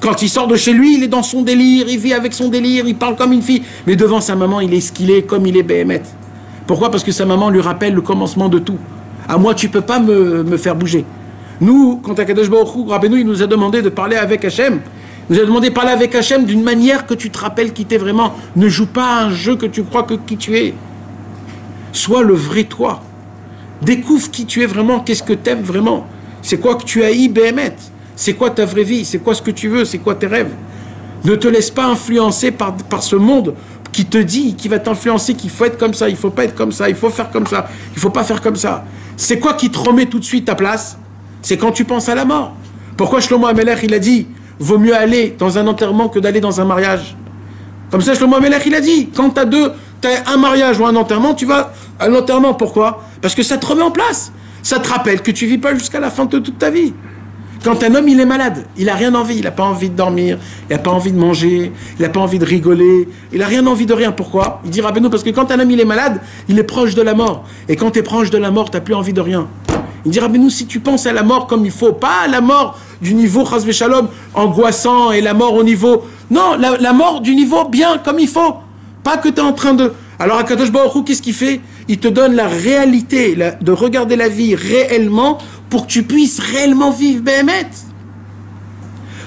S3: Quand il sort de chez lui, il est dans son délire, il vit avec son délire, il parle comme une fille. Mais devant sa maman, il est ce qu'il est, comme il est Béhémet. Pourquoi? Parce que sa maman lui rappelle le commencement de tout. À moi, tu peux pas me faire bouger. Nous, quand Akadosh Baruch Hu, Rabbeinu, il nous a demandé de parler avec Hachem. Il nous a demandé de parler avec Hachem d'une manière que tu te rappelles qui t'es vraiment. Ne joue pas un jeu que tu crois que qui tu es. Sois le vrai toi. Découvre qui tu es vraiment, qu'est-ce que tu aimes vraiment. C'est quoi que tu haïs, Béhémet? C'est quoi ta vraie vie? C'est quoi ce que tu veux? C'est quoi tes rêves? Ne te laisse pas influencer par ce monde qui te dit, qui va t'influencer qu'il faut être comme ça, il faut pas être comme ça, il faut faire comme ça, il faut pas faire comme ça. C'est quoi qui te remet tout de suite ta place? C'est quand tu penses à la mort. Pourquoi Shlomo Amelech, il a dit, vaut mieux aller dans un enterrement que d'aller dans un mariage. Comme ça, Shlomo Amelech, il a dit, quand t'as un mariage ou un enterrement, tu vas à l'enterrement. Pourquoi? Parce que ça te remet en place. Ça te rappelle que tu vis pas jusqu'à la fin de toute ta vie. Quand un homme, il est malade, il n'a rien envie, il n'a pas envie de dormir, il n'a pas envie de manger, il n'a pas envie de rigoler, il n'a rien envie de rien. Pourquoi? Il dit Rabbeinu, parce que quand un homme, il est malade, il est proche de la mort. Et quand tu es proche de la mort, tu n'as plus envie de rien. Il dit Rabbeinu, si tu penses à la mort comme il faut, pas à la mort du niveau chas v'shalom, angoissant, et la mort au niveau... Non, la mort du niveau bien, comme il faut. Pas que tu es en train de... Alors, Akadosh Baruch Hu, qu'est-ce qu'il fait? Il te donne la réalité, de regarder la vie réellement pour que tu puisses réellement vivre Béhémet.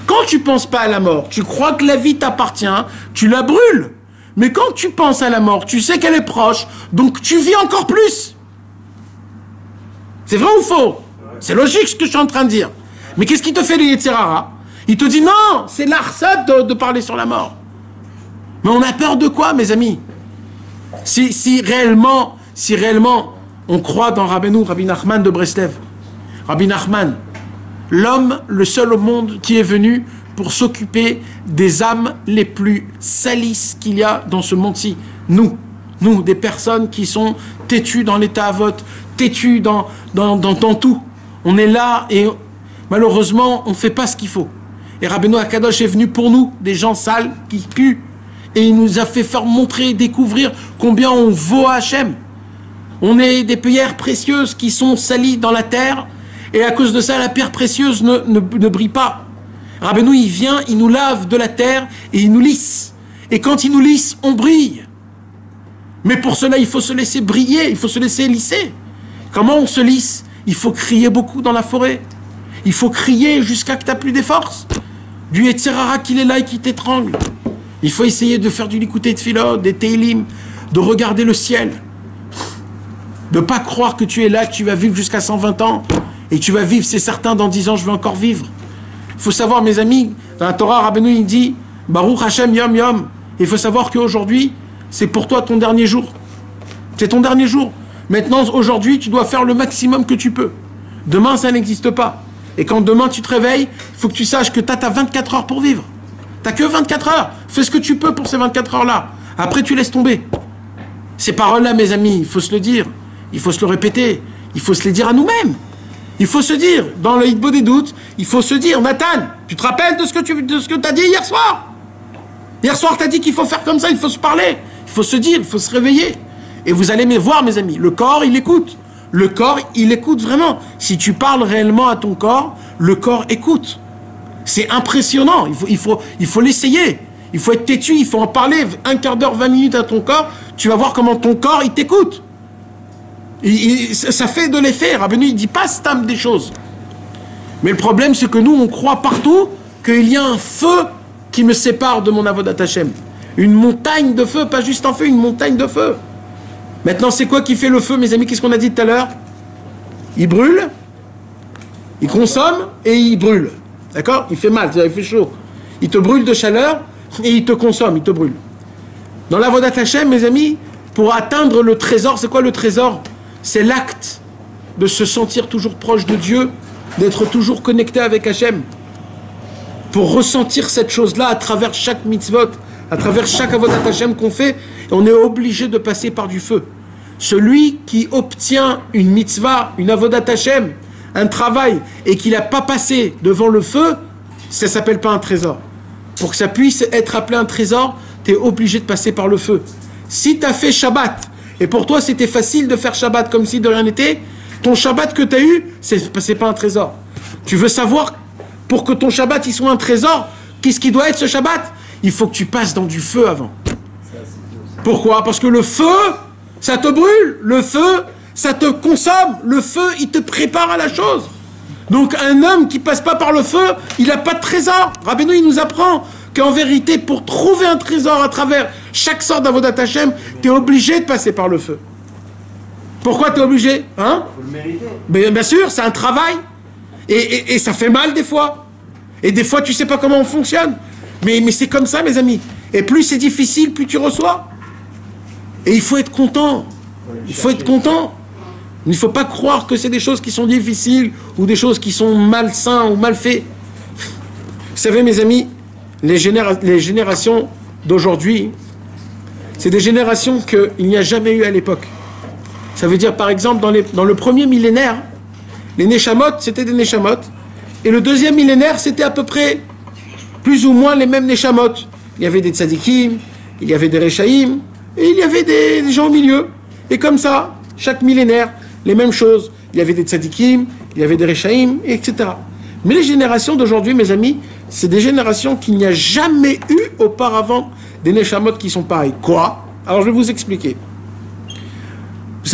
S3: Quand tu ne penses pas à la mort, tu crois que la vie t'appartient, tu la brûles. Mais quand tu penses à la mort, tu sais qu'elle est proche, donc tu vis encore plus. C'est vrai ou faux? C'est logique ce que je suis en train de dire. Mais qu'est-ce qui te fait le Yetzer Hara? Il te dit non, c'est l'arsat de parler sur la mort. Mais on a peur de quoi, mes amis? Si réellement on croit dans Rabbi Nachman de Breslev, Rabbi Nachman, l'homme, le seul au monde qui est venu pour s'occuper des âmes les plus salisses qu'il y a dans ce monde-ci. Nous, des personnes qui sont têtues dans l'état à vote, têtues dans tout. On est là et malheureusement, on ne fait pas ce qu'il faut. Et Rabbeinu Akadosh est venu pour nous, des gens sales qui puent. Et il nous a fait faire montrer, découvrir combien on vaut à Hachem. On est des pierres précieuses qui sont salies dans la terre. Et à cause de ça, la pierre précieuse ne brille pas. Rabbeinu, il vient, il nous lave de la terre et il nous lisse. Et quand il nous lisse, on brille. Mais pour cela, il faut se laisser briller, il faut se laisser lisser. Comment on se lisse? Il faut crier beaucoup dans la forêt. Il faut crier jusqu'à que tu n'as plus des forces. Du Yetzer Hara qu'il est là et qui t'étrangle. Il faut essayer de faire du Likutei Tfilot, des Teilim, de regarder le ciel. De ne pas croire que tu es là, que tu vas vivre jusqu'à 120 ans. Et tu vas vivre, c'est certain, dans 10 ans, je vais encore vivre. Il faut savoir, mes amis, dans la Torah, Rabbeinu, il dit Baruch Hashem Yom Yom. Il faut savoir qu'aujourd'hui, c'est pour toi ton dernier jour. C'est ton dernier jour. Maintenant, aujourd'hui, tu dois faire le maximum que tu peux. Demain, ça n'existe pas. Et quand demain, tu te réveilles, il faut que tu saches que tu as 24 heures pour vivre. T'as que 24 heures. Fais ce que tu peux pour ces 24 heures-là. Après, tu laisses tomber. Ces paroles-là, mes amis, il faut se le dire. Il faut se le répéter. Il faut se les dire à nous-mêmes. Il faut se dire, dans le hitbo des doutes, il faut se dire, Nathan, tu te rappelles de ce que tu as dit hier soir? Hier soir, tu as dit qu'il faut faire comme ça, il faut se parler. Il faut se dire, il faut se réveiller. Et vous allez me voir, mes amis, le corps, il écoute. Le corps, il écoute vraiment. Si tu parles réellement à ton corps, le corps écoute. C'est impressionnant, il faut l'essayer. Il faut être têtu, il faut en parler un quart d'heure, 20 minutes à ton corps. Tu vas voir comment ton corps, il t'écoute. Ça fait de l'effet. Rabbeinu, il ne dit pas stam des choses. Mais le problème, c'est que nous, on croit partout qu'il y a un feu qui me sépare de mon avodat Hashem. Une montagne de feu, pas juste un feu, une montagne de feu. Maintenant, c'est quoi qui fait le feu, mes amis? Qu'est-ce qu'on a dit tout à l'heure? Il brûle, il consomme et il brûle. D'accord? Il fait mal, il fait chaud. Il te brûle de chaleur et il te consomme, il te brûle. Dans l'avodat Hashem, mes amis, pour atteindre le trésor, c'est quoi le trésor? C'est l'acte de se sentir toujours proche de Dieu d'être toujours connecté avec Hachem, pour ressentir cette chose-là à travers chaque mitzvot, à travers chaque avodat Hachem qu'on fait, on est obligé de passer par du feu. Celui qui obtient une mitzvah, une avodat Hachem, un travail, et qu'il n'a pas passé devant le feu, ça ne s'appelle pas un trésor. Pour que ça puisse être appelé un trésor, tu es obligé de passer par le feu. Si tu as fait Shabbat, et pour toi c'était facile de faire Shabbat comme si de rien n'était, ton Shabbat que tu as eu, c'est pas un trésor. Tu veux savoir, pour que ton Shabbat il soit un trésor, qu'est-ce qui doit être ce Shabbat? Il faut que tu passes dans du feu avant. Pourquoi? Parce que le feu, ça te brûle. Le feu, ça te consomme. Le feu, il te prépare à la chose. Donc un homme qui passe pas par le feu, il n'a pas de trésor. Rabbeinu, il nous apprend qu'en vérité, pour trouver un trésor à travers chaque sorte d'avodat Hachem, tu es obligé de passer par le feu. Pourquoi tu es obligé? Hein?
S7: Faut le mériter.
S3: Mais bien sûr, c'est un travail. Et ça fait mal des fois. Et des fois, tu sais pas comment on fonctionne. Mais c'est comme ça, mes amis. Et plus c'est difficile, plus tu reçois. Et il faut être content. Il faut être content. Il ne faut pas croire que c'est des choses qui sont difficiles ou des choses qui sont malsaines ou mal faites. Vous savez, mes amis, les générations d'aujourd'hui, c'est des générations qu'il n'y a jamais eu à l'époque. Ça veut dire, par exemple, dans le premier millénaire, les Neshamot, c'était des Neshamot. Et le deuxième millénaire, c'était à peu près plus ou moins les mêmes Neshamot. Il y avait des Tzadikim, il y avait des Rechaïm, et il y avait des gens au milieu. Et comme ça, chaque millénaire, les mêmes choses. Il y avait des Tzadikim, il y avait des Rechaïm, etc. Mais les générations d'aujourd'hui, mes amis, c'est des générations qu'il n'y a jamais eu auparavant des Neshamot qui sont pareils. Quoi? Alors je vais vous expliquer.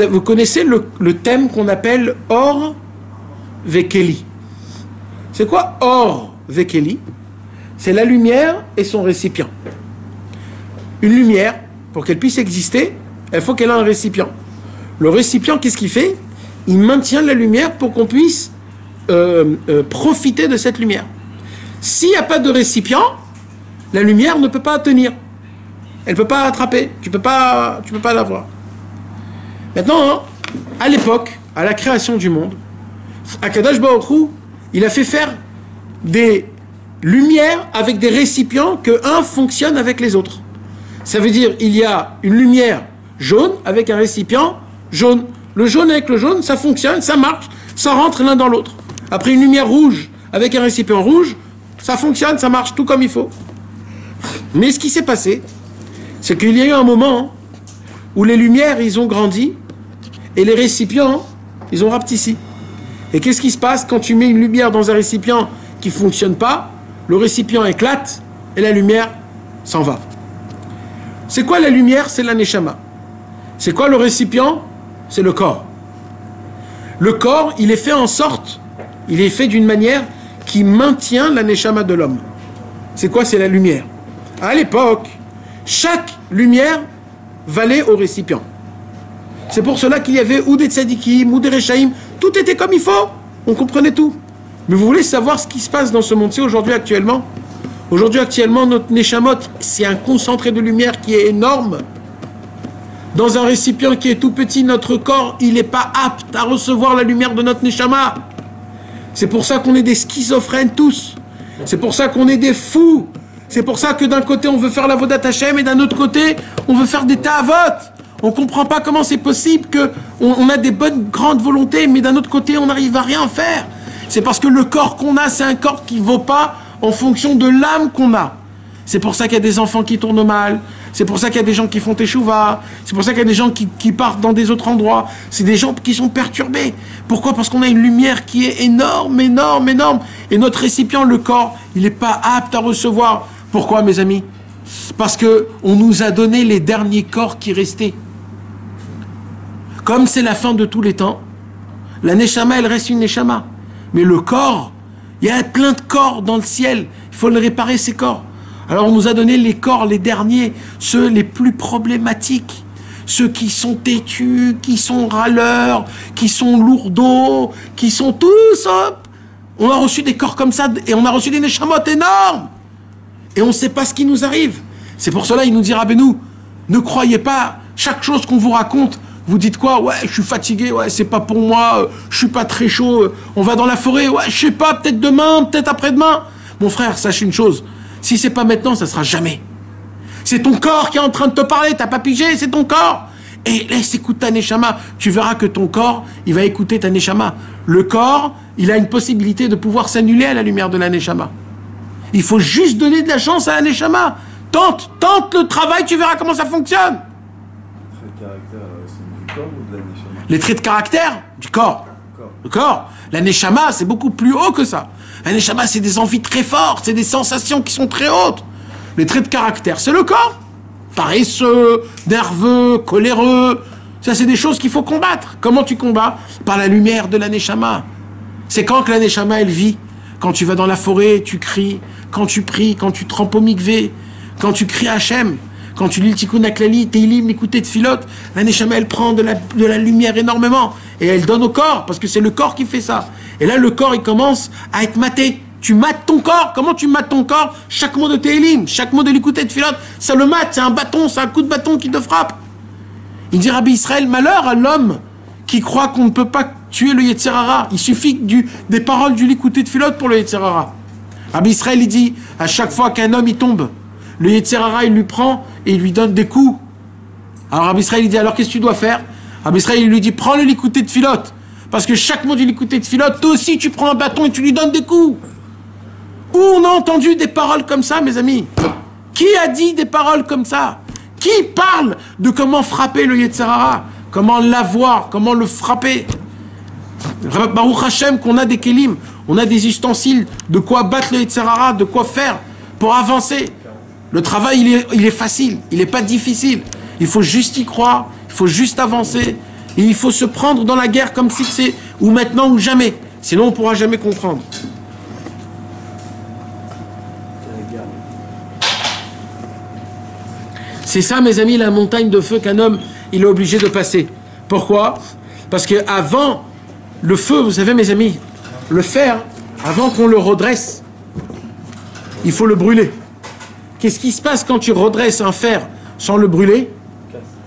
S3: Vous connaissez le thème qu'on appelle Or Vekeli. C'est quoi Or Vekeli? C'est la lumière et son récipient. Une lumière, pour qu'elle puisse exister, il faut qu'elle ait un récipient. Le récipient, qu'est-ce qu'il fait? Il maintient la lumière pour qu'on puisse profiter de cette lumière. S'il n'y a pas de récipient, la lumière ne peut pas tenir. Elle ne peut pas attraper. Tu peux pas la voir. Maintenant, à l'époque, à la création du monde, Akadosh Baruch Hu, il a fait faire des lumières avec des récipients que un fonctionne avec les autres. Ça veut dire il y a une lumière jaune avec un récipient jaune. Le jaune avec le jaune, ça fonctionne, ça marche, ça rentre l'un dans l'autre. Après une lumière rouge avec un récipient rouge, ça fonctionne, ça marche tout comme il faut. Mais ce qui s'est passé, c'est qu'il y a eu un moment où les lumières, ils ont grandi et les récipients, ils ont rapetissé. Et qu'est-ce qui se passe quand tu mets une lumière dans un récipient qui ne fonctionne pas? Le récipient éclate et la lumière s'en va. C'est quoi la lumière? C'est la neshama. C'est quoi le récipient? C'est le corps. Le corps, il est fait en sorte, il est fait d'une manière qui maintient la neshama de l'homme. C'est quoi? C'est la lumière. À l'époque, chaque lumière valait au récipient. C'est pour cela qu'il y avait ou des tzadikim, ou des rechaïm, tout était comme il faut, on comprenait tout. Mais vous voulez savoir ce qui se passe dans ce monde-ci aujourd'hui actuellement? Aujourd'hui actuellement, notre neshamot, c'est un concentré de lumière qui est énorme. Dans un récipient qui est tout petit, notre corps, il n'est pas apte à recevoir la lumière de notre neshama. C'est pour ça qu'on est des schizophrènes tous. C'est pour ça qu'on est des fous. C'est pour ça que d'un côté, on veut faire la vodat Hashem et d'un autre côté, on veut faire des ta'avot. On ne comprend pas comment c'est possible qu'on a des bonnes, grandes volontés, mais d'un autre côté, on n'arrive à rien faire. C'est parce que le corps qu'on a, c'est un corps qui ne vaut pas en fonction de l'âme qu'on a. C'est pour ça qu'il y a des enfants qui tournent mal. C'est pour ça qu'il y a des gens qui font teshuva. C'est pour ça qu'il y a des gens qui partent dans des autres endroits. C'est des gens qui sont perturbés. Pourquoi? Parce qu'on a une lumière qui est énorme, énorme, énorme. Et notre récipient, le corps, il n'est pas apte à recevoir. Pourquoi, mes amis? Parce qu'on nous a donné les derniers corps qui restaient. Comme c'est la fin de tous les temps, la neshama, elle reste une neshama. Mais le corps, il y a plein de corps dans le ciel. Il faut le réparer, ces corps. Alors on nous a donné les corps, les derniers, ceux les plus problématiques. Ceux qui sont têtus, qui sont râleurs, qui sont lourdeaux, qui sont tous, hop. On a reçu des corps comme ça, et on a reçu des neshamot énormes. Et on ne sait pas ce qui nous arrive. C'est pour cela, il nous dit, Rabbeinu, ne croyez pas chaque chose qu'on vous raconte Vous dites quoi? Ouais, je suis fatigué, ouais, c'est pas pour moi, je suis pas très chaud, on va dans la forêt, ouais, je sais pas, peut-être demain, peut-être après-demain. Mon frère, sache une chose, si c'est pas maintenant, ça sera jamais. C'est ton corps qui est en train de te parler, t'as pas pigé, c'est ton corps. Et laisse écouter ta neshama, tu verras que ton corps, il va écouter ta neshama. Le corps, il a une possibilité de pouvoir s'annuler à la lumière de la neshama. Il faut juste donner de la chance à la neshama. Tente le travail, tu verras comment ça fonctionne. Les traits de caractère, du corps. Le corps. La neshama, c'est beaucoup plus haut que ça. La neshama, c'est des envies très fortes, c'est des sensations qui sont très hautes. Les traits de caractère, c'est le corps. Paresseux, nerveux, coléreux. Ça, c'est des choses qu'il faut combattre. Comment tu combats? Par la lumière de la neshama. C'est quand que la neshama, elle vit. Quand tu vas dans la forêt, tu cries. Quand tu pries, quand tu trempes au mikvé. Quand tu cries à Hachem. Quand tu lis le Tikkun HaKlali, Teilim, l'écouter de Filote, la neshama, elle prend de la lumière énormément. Et elle donne au corps, parce que c'est le corps qui fait ça. Et là, le corps, il commence à être maté. Tu mates ton corps. Comment tu mates ton corps? Chaque mot de Teilim, chaque mot de l'écouter de Filote, ça le mate, c'est un bâton, c'est un coup de bâton qui te frappe. Il dit Rabbi Israël, malheur à l'homme qui croit qu'on ne peut pas tuer le Yetzer Hara. Il suffit des paroles du l'écouter de Filote pour le Yetzer Hara. Rabbi Israël, il dit, à chaque fois qu'un homme, il tombe, le Yetzer Hara, il lui prend et il lui donne des coups. Alors Rabbi Israël, il dit, alors qu'est-ce que tu dois faire? Rabbi Israël, il lui dit, prends le l'écouter de Filote. Parce que chaque mot du l'écouter de Filote, toi aussi, tu prends un bâton et tu lui donnes des coups. Où on a entendu des paroles comme ça, mes amis? Qui a dit des paroles comme ça? Qui parle de comment frapper le Yetzer Hara? Comment l'avoir? Comment le frapper? Baruch Hashem qu'on a des kelim, on a des ustensiles, de quoi battre le Yetzer Hara, de quoi faire pour avancer. Le travail, il est facile, il n'est pas difficile. Il faut juste y croire, il faut juste avancer. Et il faut se prendre dans la guerre comme si c'est ou maintenant ou jamais. Sinon, on ne pourra jamais comprendre. C'est ça, mes amis, la montagne de feu qu'un homme, il est obligé de passer. Pourquoi? Parce qu'avant le feu, vous savez, mes amis, le fer, avant qu'on le redresse, il faut le brûler. Qu'est-ce qui se passe quand tu redresses un fer sans le brûler?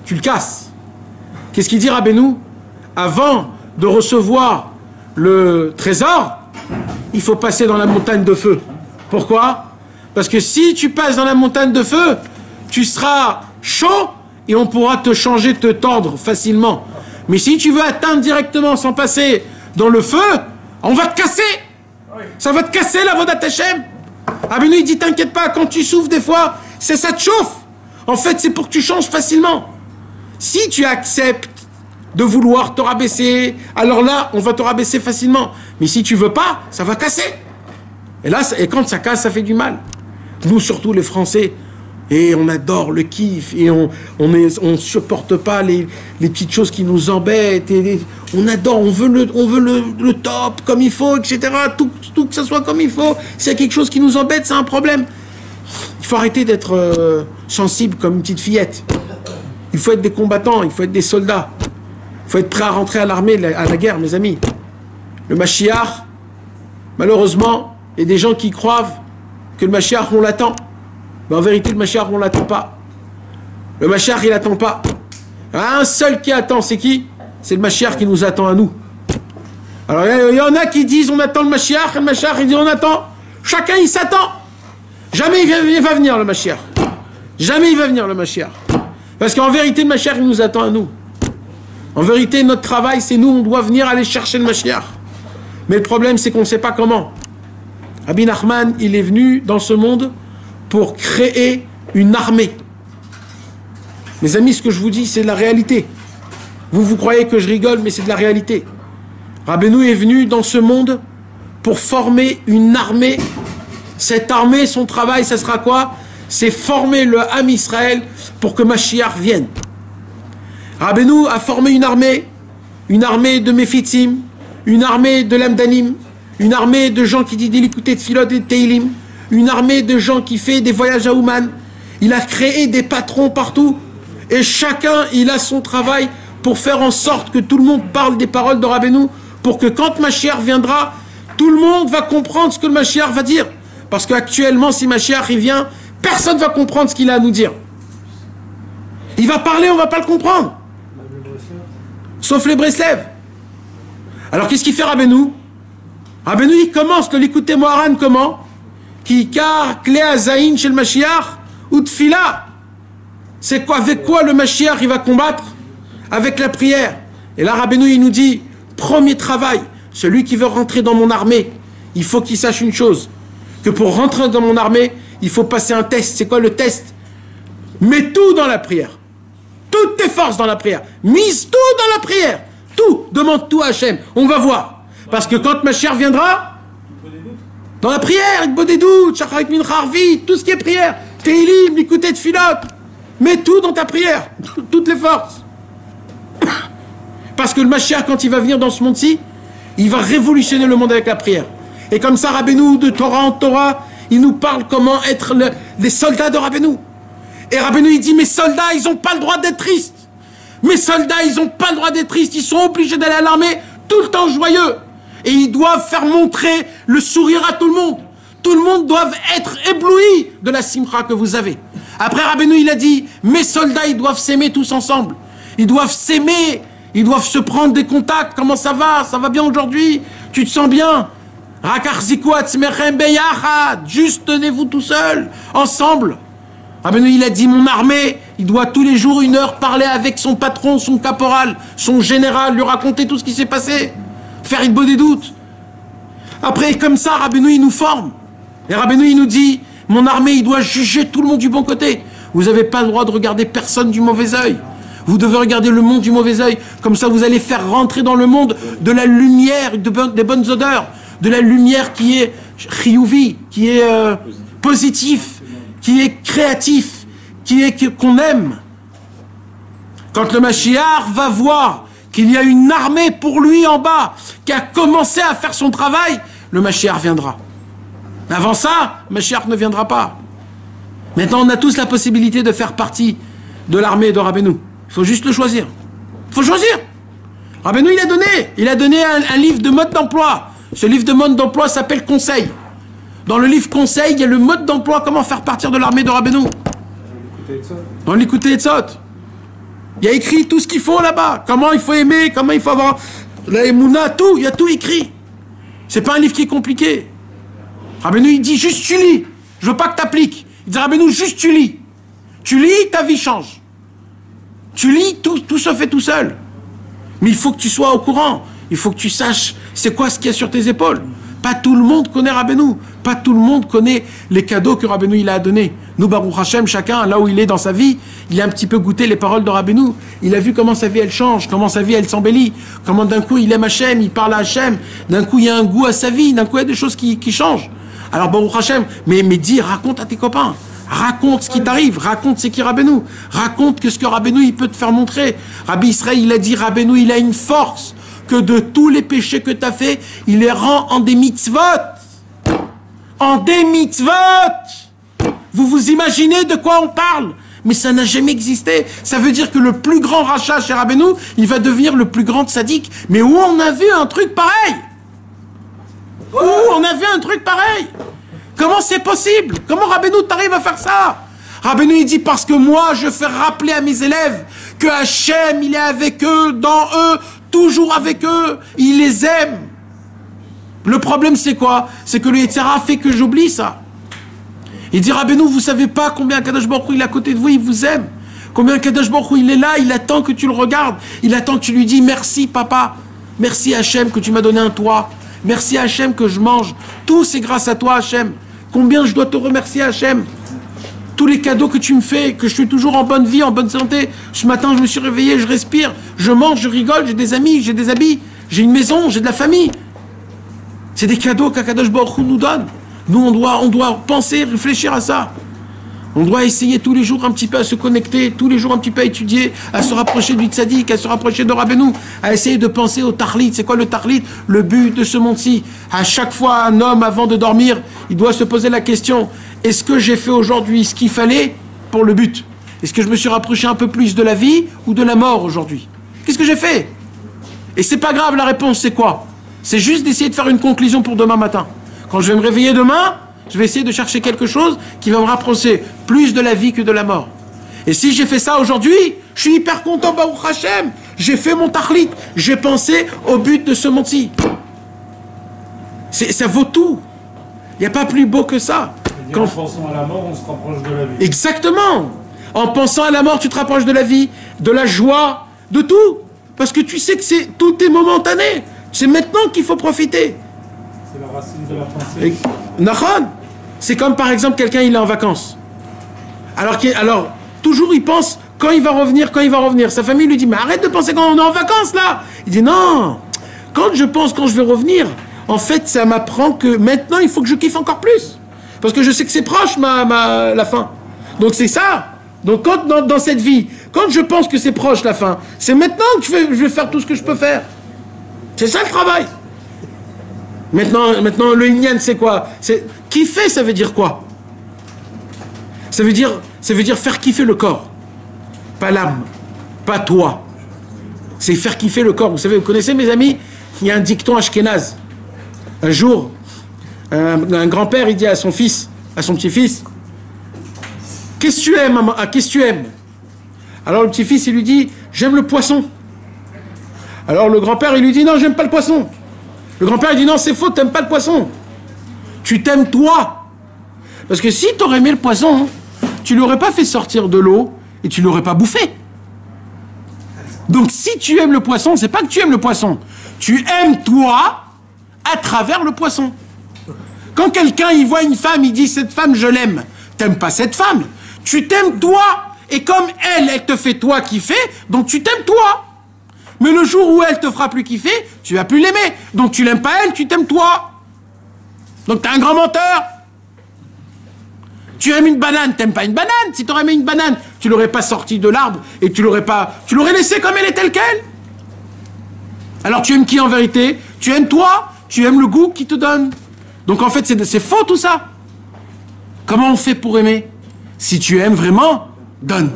S3: Tu le casses. Qu'est-ce qu'il dit Rabbeinu? Avant de recevoir le trésor, il faut passer dans la montagne de feu. Pourquoi? Parce que si tu passes dans la montagne de feu, tu seras chaud et on pourra te changer, te tordre facilement. Mais si tu veux atteindre directement sans passer dans le feu, on va te casser. Ça va te casser la Vodat Hashem. Rabbeinu, il dit, t'inquiète pas, quand tu souffres des fois, ça te chauffe. En fait, c'est pour que tu changes facilement. Si tu acceptes de vouloir te rabaisser, alors là, on va te rabaisser facilement. Mais si tu veux pas, ça va casser. Et là, quand ça casse, ça fait du mal. Nous, surtout les Français, et on adore le kiff, et on supporte pas les petites choses qui nous embêtent, et on adore, on veut le top comme il faut, etc. Tout que ça soit comme il faut. S'il y a quelque chose qui nous embête, c'est un problème. Il faut arrêter d'être sensible comme une petite fillette. Il faut être des combattants, il faut être des soldats. Il faut être prêt à rentrer à l'armée, à la guerre, mes amis. Le Mashiach, malheureusement, il y a des gens qui croient que le Mashiach, on l'attend. Mais en vérité, le Mashiach, on ne l'attend pas. Le Mashiach, il n'attend pas. Un seul qui attend, c'est qui? C'est le Mashiach qui nous attend à nous. Alors, il y en a qui disent, on attend le Mashiach, et le Mashiach, il dit, on attend. Chacun, il s'attend. Jamais il va venir, le Mashiach. Jamais il va venir, le Mashiach. Parce qu'en vérité, le Mashiach, il nous attend à nous. En vérité, notre travail, c'est nous, on doit venir aller chercher le Mashiach. Mais le problème, c'est qu'on ne sait pas comment. Rabbi Nachman, il est venu dans ce monde pour créer une armée. Mes amis, ce que je vous dis, c'est de la réalité. Vous croyez que je rigole, mais c'est de la réalité. Rabbeinu est venu dans ce monde pour former une armée. Cette armée, son travail, ça sera quoi? C'est former le Ham Israël pour que Mashiach vienne. Rabbeinu a formé une armée de Mefitzim, une armée de Lamdanim, une armée de gens qui disent l'écouter de Philot et de Teilim, une armée de gens qui fait des voyages à Ouman. Il a créé des patrons partout. Et chacun, il a son travail pour faire en sorte que tout le monde parle des paroles de Rabbeinu, pour que quand Mashiach viendra, tout le monde va comprendre ce que le Mashiach va dire. Parce qu'actuellement, si Mashiach il vient, personne ne va comprendre ce qu'il a à nous dire. Il va parler, on ne va pas le comprendre. sauf les Breslev. Alors qu'est-ce qu'il fait Rabbeinu? Rabbeinu il commence de l'écouter Moharan comment? Qui car Kléa Zaïn chez le Mashiach ou Tfila. C'est quoi, avec quoi le Mashiach il va combattre? Avec la prière. Et là Rabbeinu il nous dit, premier travail, celui qui veut rentrer dans mon armée, il faut qu'il sache une chose, que pour rentrer dans mon armée, il faut passer un test. C'est quoi le test? Mets tout dans la prière. Toutes tes forces dans la prière. Mise tout dans la prière. Tout. Demande tout à Hachem. On va voir. Parce que quand Mashiach viendra, dans la prière, il des doutes, Shacharit Mincha Arvit, tout ce qui est prière, Tehillim, Likutei Tfilot, mets tout dans ta prière. Toutes les forces. Parce que le Mashiach, quand il va venir dans ce monde-ci, il va révolutionner le monde avec la prière. Et comme ça, Rabbeinu, de Torah en Torah, il nous parle comment être les soldats de Rabbeinu. Et Rabbeinu, il dit, mes soldats, ils n'ont pas le droit d'être tristes. Mes soldats, ils n'ont pas le droit d'être tristes. Ils sont obligés d'aller à l'armée tout le temps joyeux. Et ils doivent faire montrer le sourire à tout le monde. Tout le monde doit être ébloui de la simcha que vous avez. Après, Rabbeinu, il a dit, mes soldats, ils doivent s'aimer tous ensemble. Ils doivent s'aimer. Ils doivent se prendre des contacts. Comment ça va? Ça va bien aujourd'hui? Tu te sens bien? Juste tenez-vous tout seul, ensemble. Rabbeinu, il a dit, mon armée, il doit tous les jours 1 heure parler avec son patron, son caporal, son général, lui raconter tout ce qui s'est passé, faire une bonne des doutes. Après, comme ça, Rabbeinu, il nous forme. Et Rabbeinu, il nous dit, mon armée, il doit juger tout le monde du bon côté. Vous n'avez pas le droit de regarder personne du mauvais œil. Vous devez regarder le monde du mauvais œil. Comme ça, vous allez faire rentrer dans le monde de la lumière, des bonnes odeurs, de la lumière qui est chiyuvi, qui est positif, qui est créatif, qu'on aime. Quand le Mashiach va voir qu'il y a une armée pour lui en bas, qui a commencé à faire son travail, le Mashiach viendra. Avant ça, le Mashiach ne viendra pas. Maintenant, on a tous la possibilité de faire partie de l'armée de Rabbeinu. Il faut juste le choisir. Il faut choisir. Rabbeinu, il a donné un livre de mode d'emploi. Ce livre de mode d'emploi s'appelle Conseil. Dans le livre Conseil, il y a le mode d'emploi, comment faire partir de l'armée de Rabbeinu. Dans l'Likutei Etzot. Il y a écrit tout ce qu'il faut là-bas. Comment il faut aimer, comment il faut avoir la émouna, tout. Il y a tout écrit. C'est pas un livre qui est compliqué. Rabbeinu, il dit juste tu lis. Je veux pas que tu appliques. Il dit Rabbeinu, juste tu lis. Tu lis, ta vie change. Tu lis, tout se fait tout seul. Mais il faut que tu sois au courant. Il faut que tu saches c'est quoi ce qu'il y a sur tes épaules. Pas tout le monde connaît Rabbeinu. Pas tout le monde connaît les cadeaux que Rabbeinu il a donnés. Nous, Baruch Hashem, chacun, là où il est dans sa vie, il a un petit peu goûté les paroles de Rabbeinu. Il a vu comment sa vie elle change, comment sa vie elle s'embellit, comment d'un coup il aime Hashem, il parle à Hashem, d'un coup il y a un goût à sa vie, d'un coup il y a des choses qui changent. Alors Baruch Hashem, mais dis, raconte à tes copains. Raconte ce qui t'arrive, raconte ce qui est Rabbeinu, raconte que ce que Rabbeinu il peut te faire montrer. Rabbi Israël il a dit, Rabbeinu il a une force que de tous les péchés que tu as fait, il les rend en des mitzvot. En des mitzvot. Vous vous imaginez de quoi on parle? Mais ça n'a jamais existé. Ça veut dire que le plus grand rachat chez Rabbeinu, il va devenir le plus grand tzaddik. Mais où on a vu un truc pareil? Où on a vu un truc pareil? Comment c'est possible? Comment Rabbeinu t'arrive à faire ça? Rabbeinu il dit parce que moi je fais rappeler à mes élèves que Hachem il est avec eux, dans eux, toujours avec eux, il les aime. Le problème c'est quoi? C'est que le Yetzer Hara fait que j'oublie ça. Il dit Rabbeinu, vous savez pas combien Kadosh Baruch Hu il est à côté de vous, il vous aime. Combien Kadosh Baruch Hu il est là, il attend que tu le regardes, il attend que tu lui dis merci papa, merci Hachem que tu m'as donné un toit, merci Hachem que je mange, tout c'est grâce à toi Hachem. Combien je dois te remercier Hachem. Tous les cadeaux que tu me fais, que je suis toujours en bonne vie, en bonne santé. Ce matin, je me suis réveillé, je respire, je mange, je rigole, j'ai des amis, j'ai des habits, j'ai une maison, j'ai de la famille. C'est des cadeaux qu'Akadosh Baruch Hu nous donne. Nous, on doit penser, réfléchir à ça. On doit essayer tous les jours un petit peu à se connecter, tous les jours un petit peu à étudier, à se rapprocher du tzaddik, à se rapprocher de Rabbeinu, à essayer de penser au tahlit. C'est quoi le tahlit? Le but de ce monde-ci. À chaque fois, un homme, avant de dormir, il doit se poser la question, est-ce que j'ai fait aujourd'hui ce qu'il fallait pour le but? Est-ce que je me suis rapproché un peu plus de la vie ou de la mort aujourd'hui? Qu'est-ce que j'ai fait? Et c'est pas grave, la réponse c'est quoi? C'est juste d'essayer de faire une conclusion pour demain matin. Quand je vais me réveiller demain, je vais essayer de chercher quelque chose qui va me rapprocher plus de la vie que de la mort. Et si j'ai fait ça aujourd'hui, je suis hyper content, Baruch Hashem. j'ai fait mon tahlit, j'ai pensé au but de ce monde-ci. Ça vaut tout. Il n'y a pas plus beau que ça.
S8: En pensant à la mort, on se rapproche de la vie.
S3: Exactement. En pensant à la mort, tu te rapproches de la vie, de la joie, de tout. Parce que tu sais que tout est momentané. C'est maintenant qu'il faut profiter.
S8: C'est la racine de la pensée.
S3: Nahon, c'est comme par exemple quelqu'un, il est en vacances. Alors, toujours il pense quand il va revenir. Sa famille lui dit, mais arrête de penser quand on est en vacances là. Il dit, non, quand je pense quand je vais revenir, en fait, ça m'apprend que maintenant, il faut que je kiffe encore plus. Parce que je sais que c'est proche, la fin. Donc c'est ça. Donc quand, dans cette vie, quand je pense que c'est proche la fin, c'est maintenant que je vais faire tout ce que je peux faire. C'est ça le travail. Maintenant le Inyan, c'est quoi? Kiffer, ça veut dire quoi? Ça veut dire faire kiffer le corps. Pas l'âme. Pas toi. C'est faire kiffer le corps. Vous savez, vous connaissez mes amis, il y a un dicton ashkénaze. Un jour, un grand-père, il dit à son fils, à son petit-fils, qu'est-ce que tu aimes, maman? Ah, qu'est-ce que tu aimes? Alors le petit-fils, il lui dit, j'aime le poisson. Alors le grand-père, il lui dit, non, j'aime pas le poisson. Le grand-père, il dit, non, c'est faux, t'aimes pas le poisson. Tu t'aimes toi. Parce que si t'aurais aimé le poisson, tu l'aurais pas fait sortir de l'eau et tu l'aurais pas bouffé. Donc si tu aimes le poisson, c'est pas que tu aimes le poisson. Tu aimes toi à travers le poisson. Quand quelqu'un, il voit une femme, il dit, cette femme, je l'aime. T'aimes pas cette femme. Tu t'aimes toi. Et comme elle te fait toi kiffer, donc tu t'aimes toi. Mais le jour où elle te fera plus kiffer, tu vas plus l'aimer. Donc tu l'aimes pas elle, tu t'aimes toi. Donc t'es un grand menteur. Tu aimes une banane, t'aimes pas une banane. Si t'aurais aimé une banane, tu l'aurais pas sortie de l'arbre et tu l'aurais laissé comme elle est telle qu'elle. Alors tu aimes qui en vérité? Tu aimes toi, tu aimes le goût qu'il te donne. Donc en fait c'est faux tout ça. Comment on fait pour aimer? Si tu aimes vraiment, donne.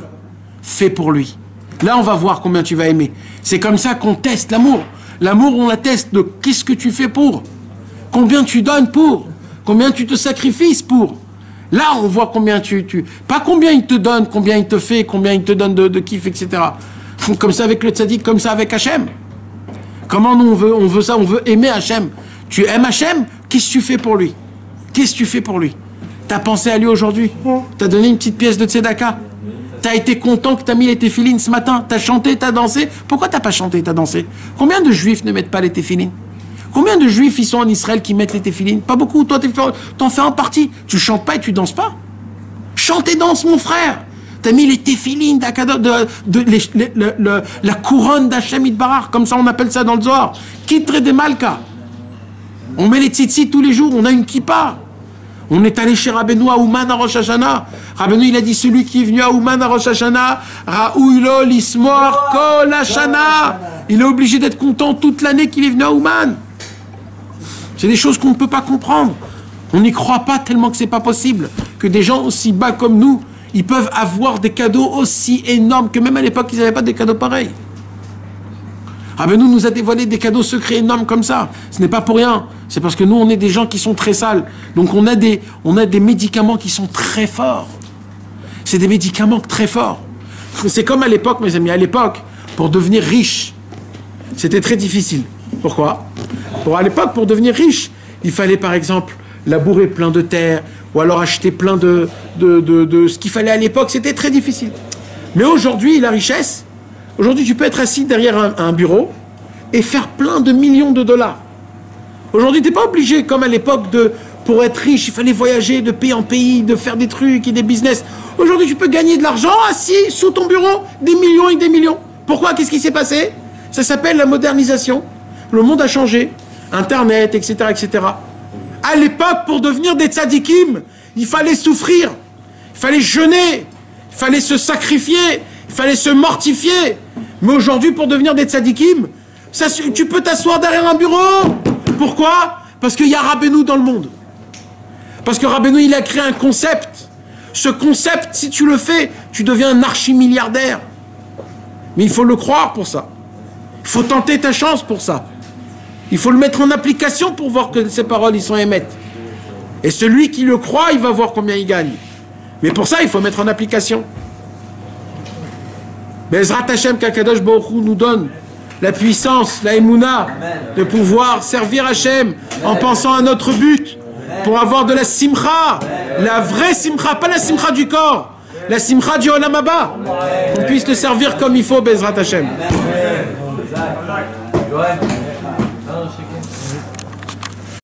S3: Fais pour lui. Là, on va voir combien tu vas aimer. C'est comme ça qu'on teste l'amour. L'amour, on la teste de qu'est-ce que tu fais pour. Combien tu donnes pour. Combien tu te sacrifies pour. Là, on voit combien pas combien il te donne, combien il te fait, combien il te donne de kiff, etc. Comme ça avec le tzaddik, comme ça avec Hachem. Comment nous, on veut ça, on veut aimer Hachem. Tu aimes Hachem, qu'est-ce que tu fais pour lui? Qu'est-ce que tu fais pour lui? T'as pensé à lui aujourd'hui? T'as donné une petite pièce de tzedaka? T'as été content que t'as mis les téphilines ce matin? T'as chanté, t'as dansé? Pourquoi t'as pas chanté, t'as dansé? Combien de juifs ne mettent pas les téphilines? Combien de juifs ils sont en Israël qui mettent les téphilines? Pas beaucoup, toi t'en fais en partie. Tu chantes pas et tu danses pas? Chante et danse, mon frère! T'as mis les téphilines, la couronne d'Hachem Itbarach, comme ça on appelle ça dans le Zohar. Kitre de Malka. On met les tzitzit tous les jours, on a une kippa. On est allé chez Rabbeinu à Ouman à Rosh Hashanah. Rabbeinu, il a dit, celui qui est venu à Ouman à Rosh Hashanah, Raouilo l'ismor kol Hashanah. Il est obligé d'être content toute l'année qu'il est venu à Ouman. C'est des choses qu'on ne peut pas comprendre. On n'y croit pas tellement que c'est pas possible. Que des gens aussi bas comme nous, ils peuvent avoir des cadeaux aussi énormes que même à l'époque, ils n'avaient pas des cadeaux pareils. Rabbeinu nous a dévoilé des cadeaux secrets énormes comme ça. Ce n'est pas pour rien. C'est parce que nous, on est des gens qui sont très sales. Donc on a des médicaments qui sont très forts. C'est des médicaments très forts. C'est comme à l'époque, mes amis. À l'époque, pour devenir riche, c'était très difficile. Pourquoi? À l'époque, pour devenir riche, il fallait par exemple labourer plein de terre ou alors acheter plein de ce qu'il fallait à l'époque. C'était très difficile. Mais aujourd'hui, la richesse, aujourd'hui, tu peux être assis derrière un bureau et faire plein de millions de dollars. Aujourd'hui, tu n'es pas obligé, comme à l'époque, pour être riche, il fallait voyager de pays en pays, de faire des trucs et des business. Aujourd'hui, tu peux gagner de l'argent assis sous ton bureau, des millions et des millions. Pourquoi? Qu'est-ce qui s'est passé? Ça s'appelle la modernisation. Le monde a changé. Internet, etc., etc. À l'époque, pour devenir des tzadikim, il fallait souffrir. Il fallait jeûner. Il fallait se sacrifier. Il fallait se mortifier. Mais aujourd'hui, pour devenir des tzadikim, tu peux t'asseoir derrière un bureau. Pourquoi? Parce qu'il y a Rabbeinu dans le monde. Parce que Rabbeinu, il a créé un concept. Ce concept, si tu le fais, tu deviens un archi-milliardaire. Mais il faut le croire pour ça. Il faut tenter ta chance pour ça. Il faut le mettre en application pour voir que ces paroles, ils sont émettes. Et celui qui le croit, il va voir combien il gagne. Mais pour ça, il faut mettre en application. Bezrat Hashem qu'Akadosh Baruch Hu nous donne la puissance, la émouna, de pouvoir servir Hashem en pensant à notre but, pour avoir de la simcha, la vraie simcha, pas la simcha du corps, la simcha du Olam Haba, qu'on puisse le servir comme il faut, Bezrat Hashem.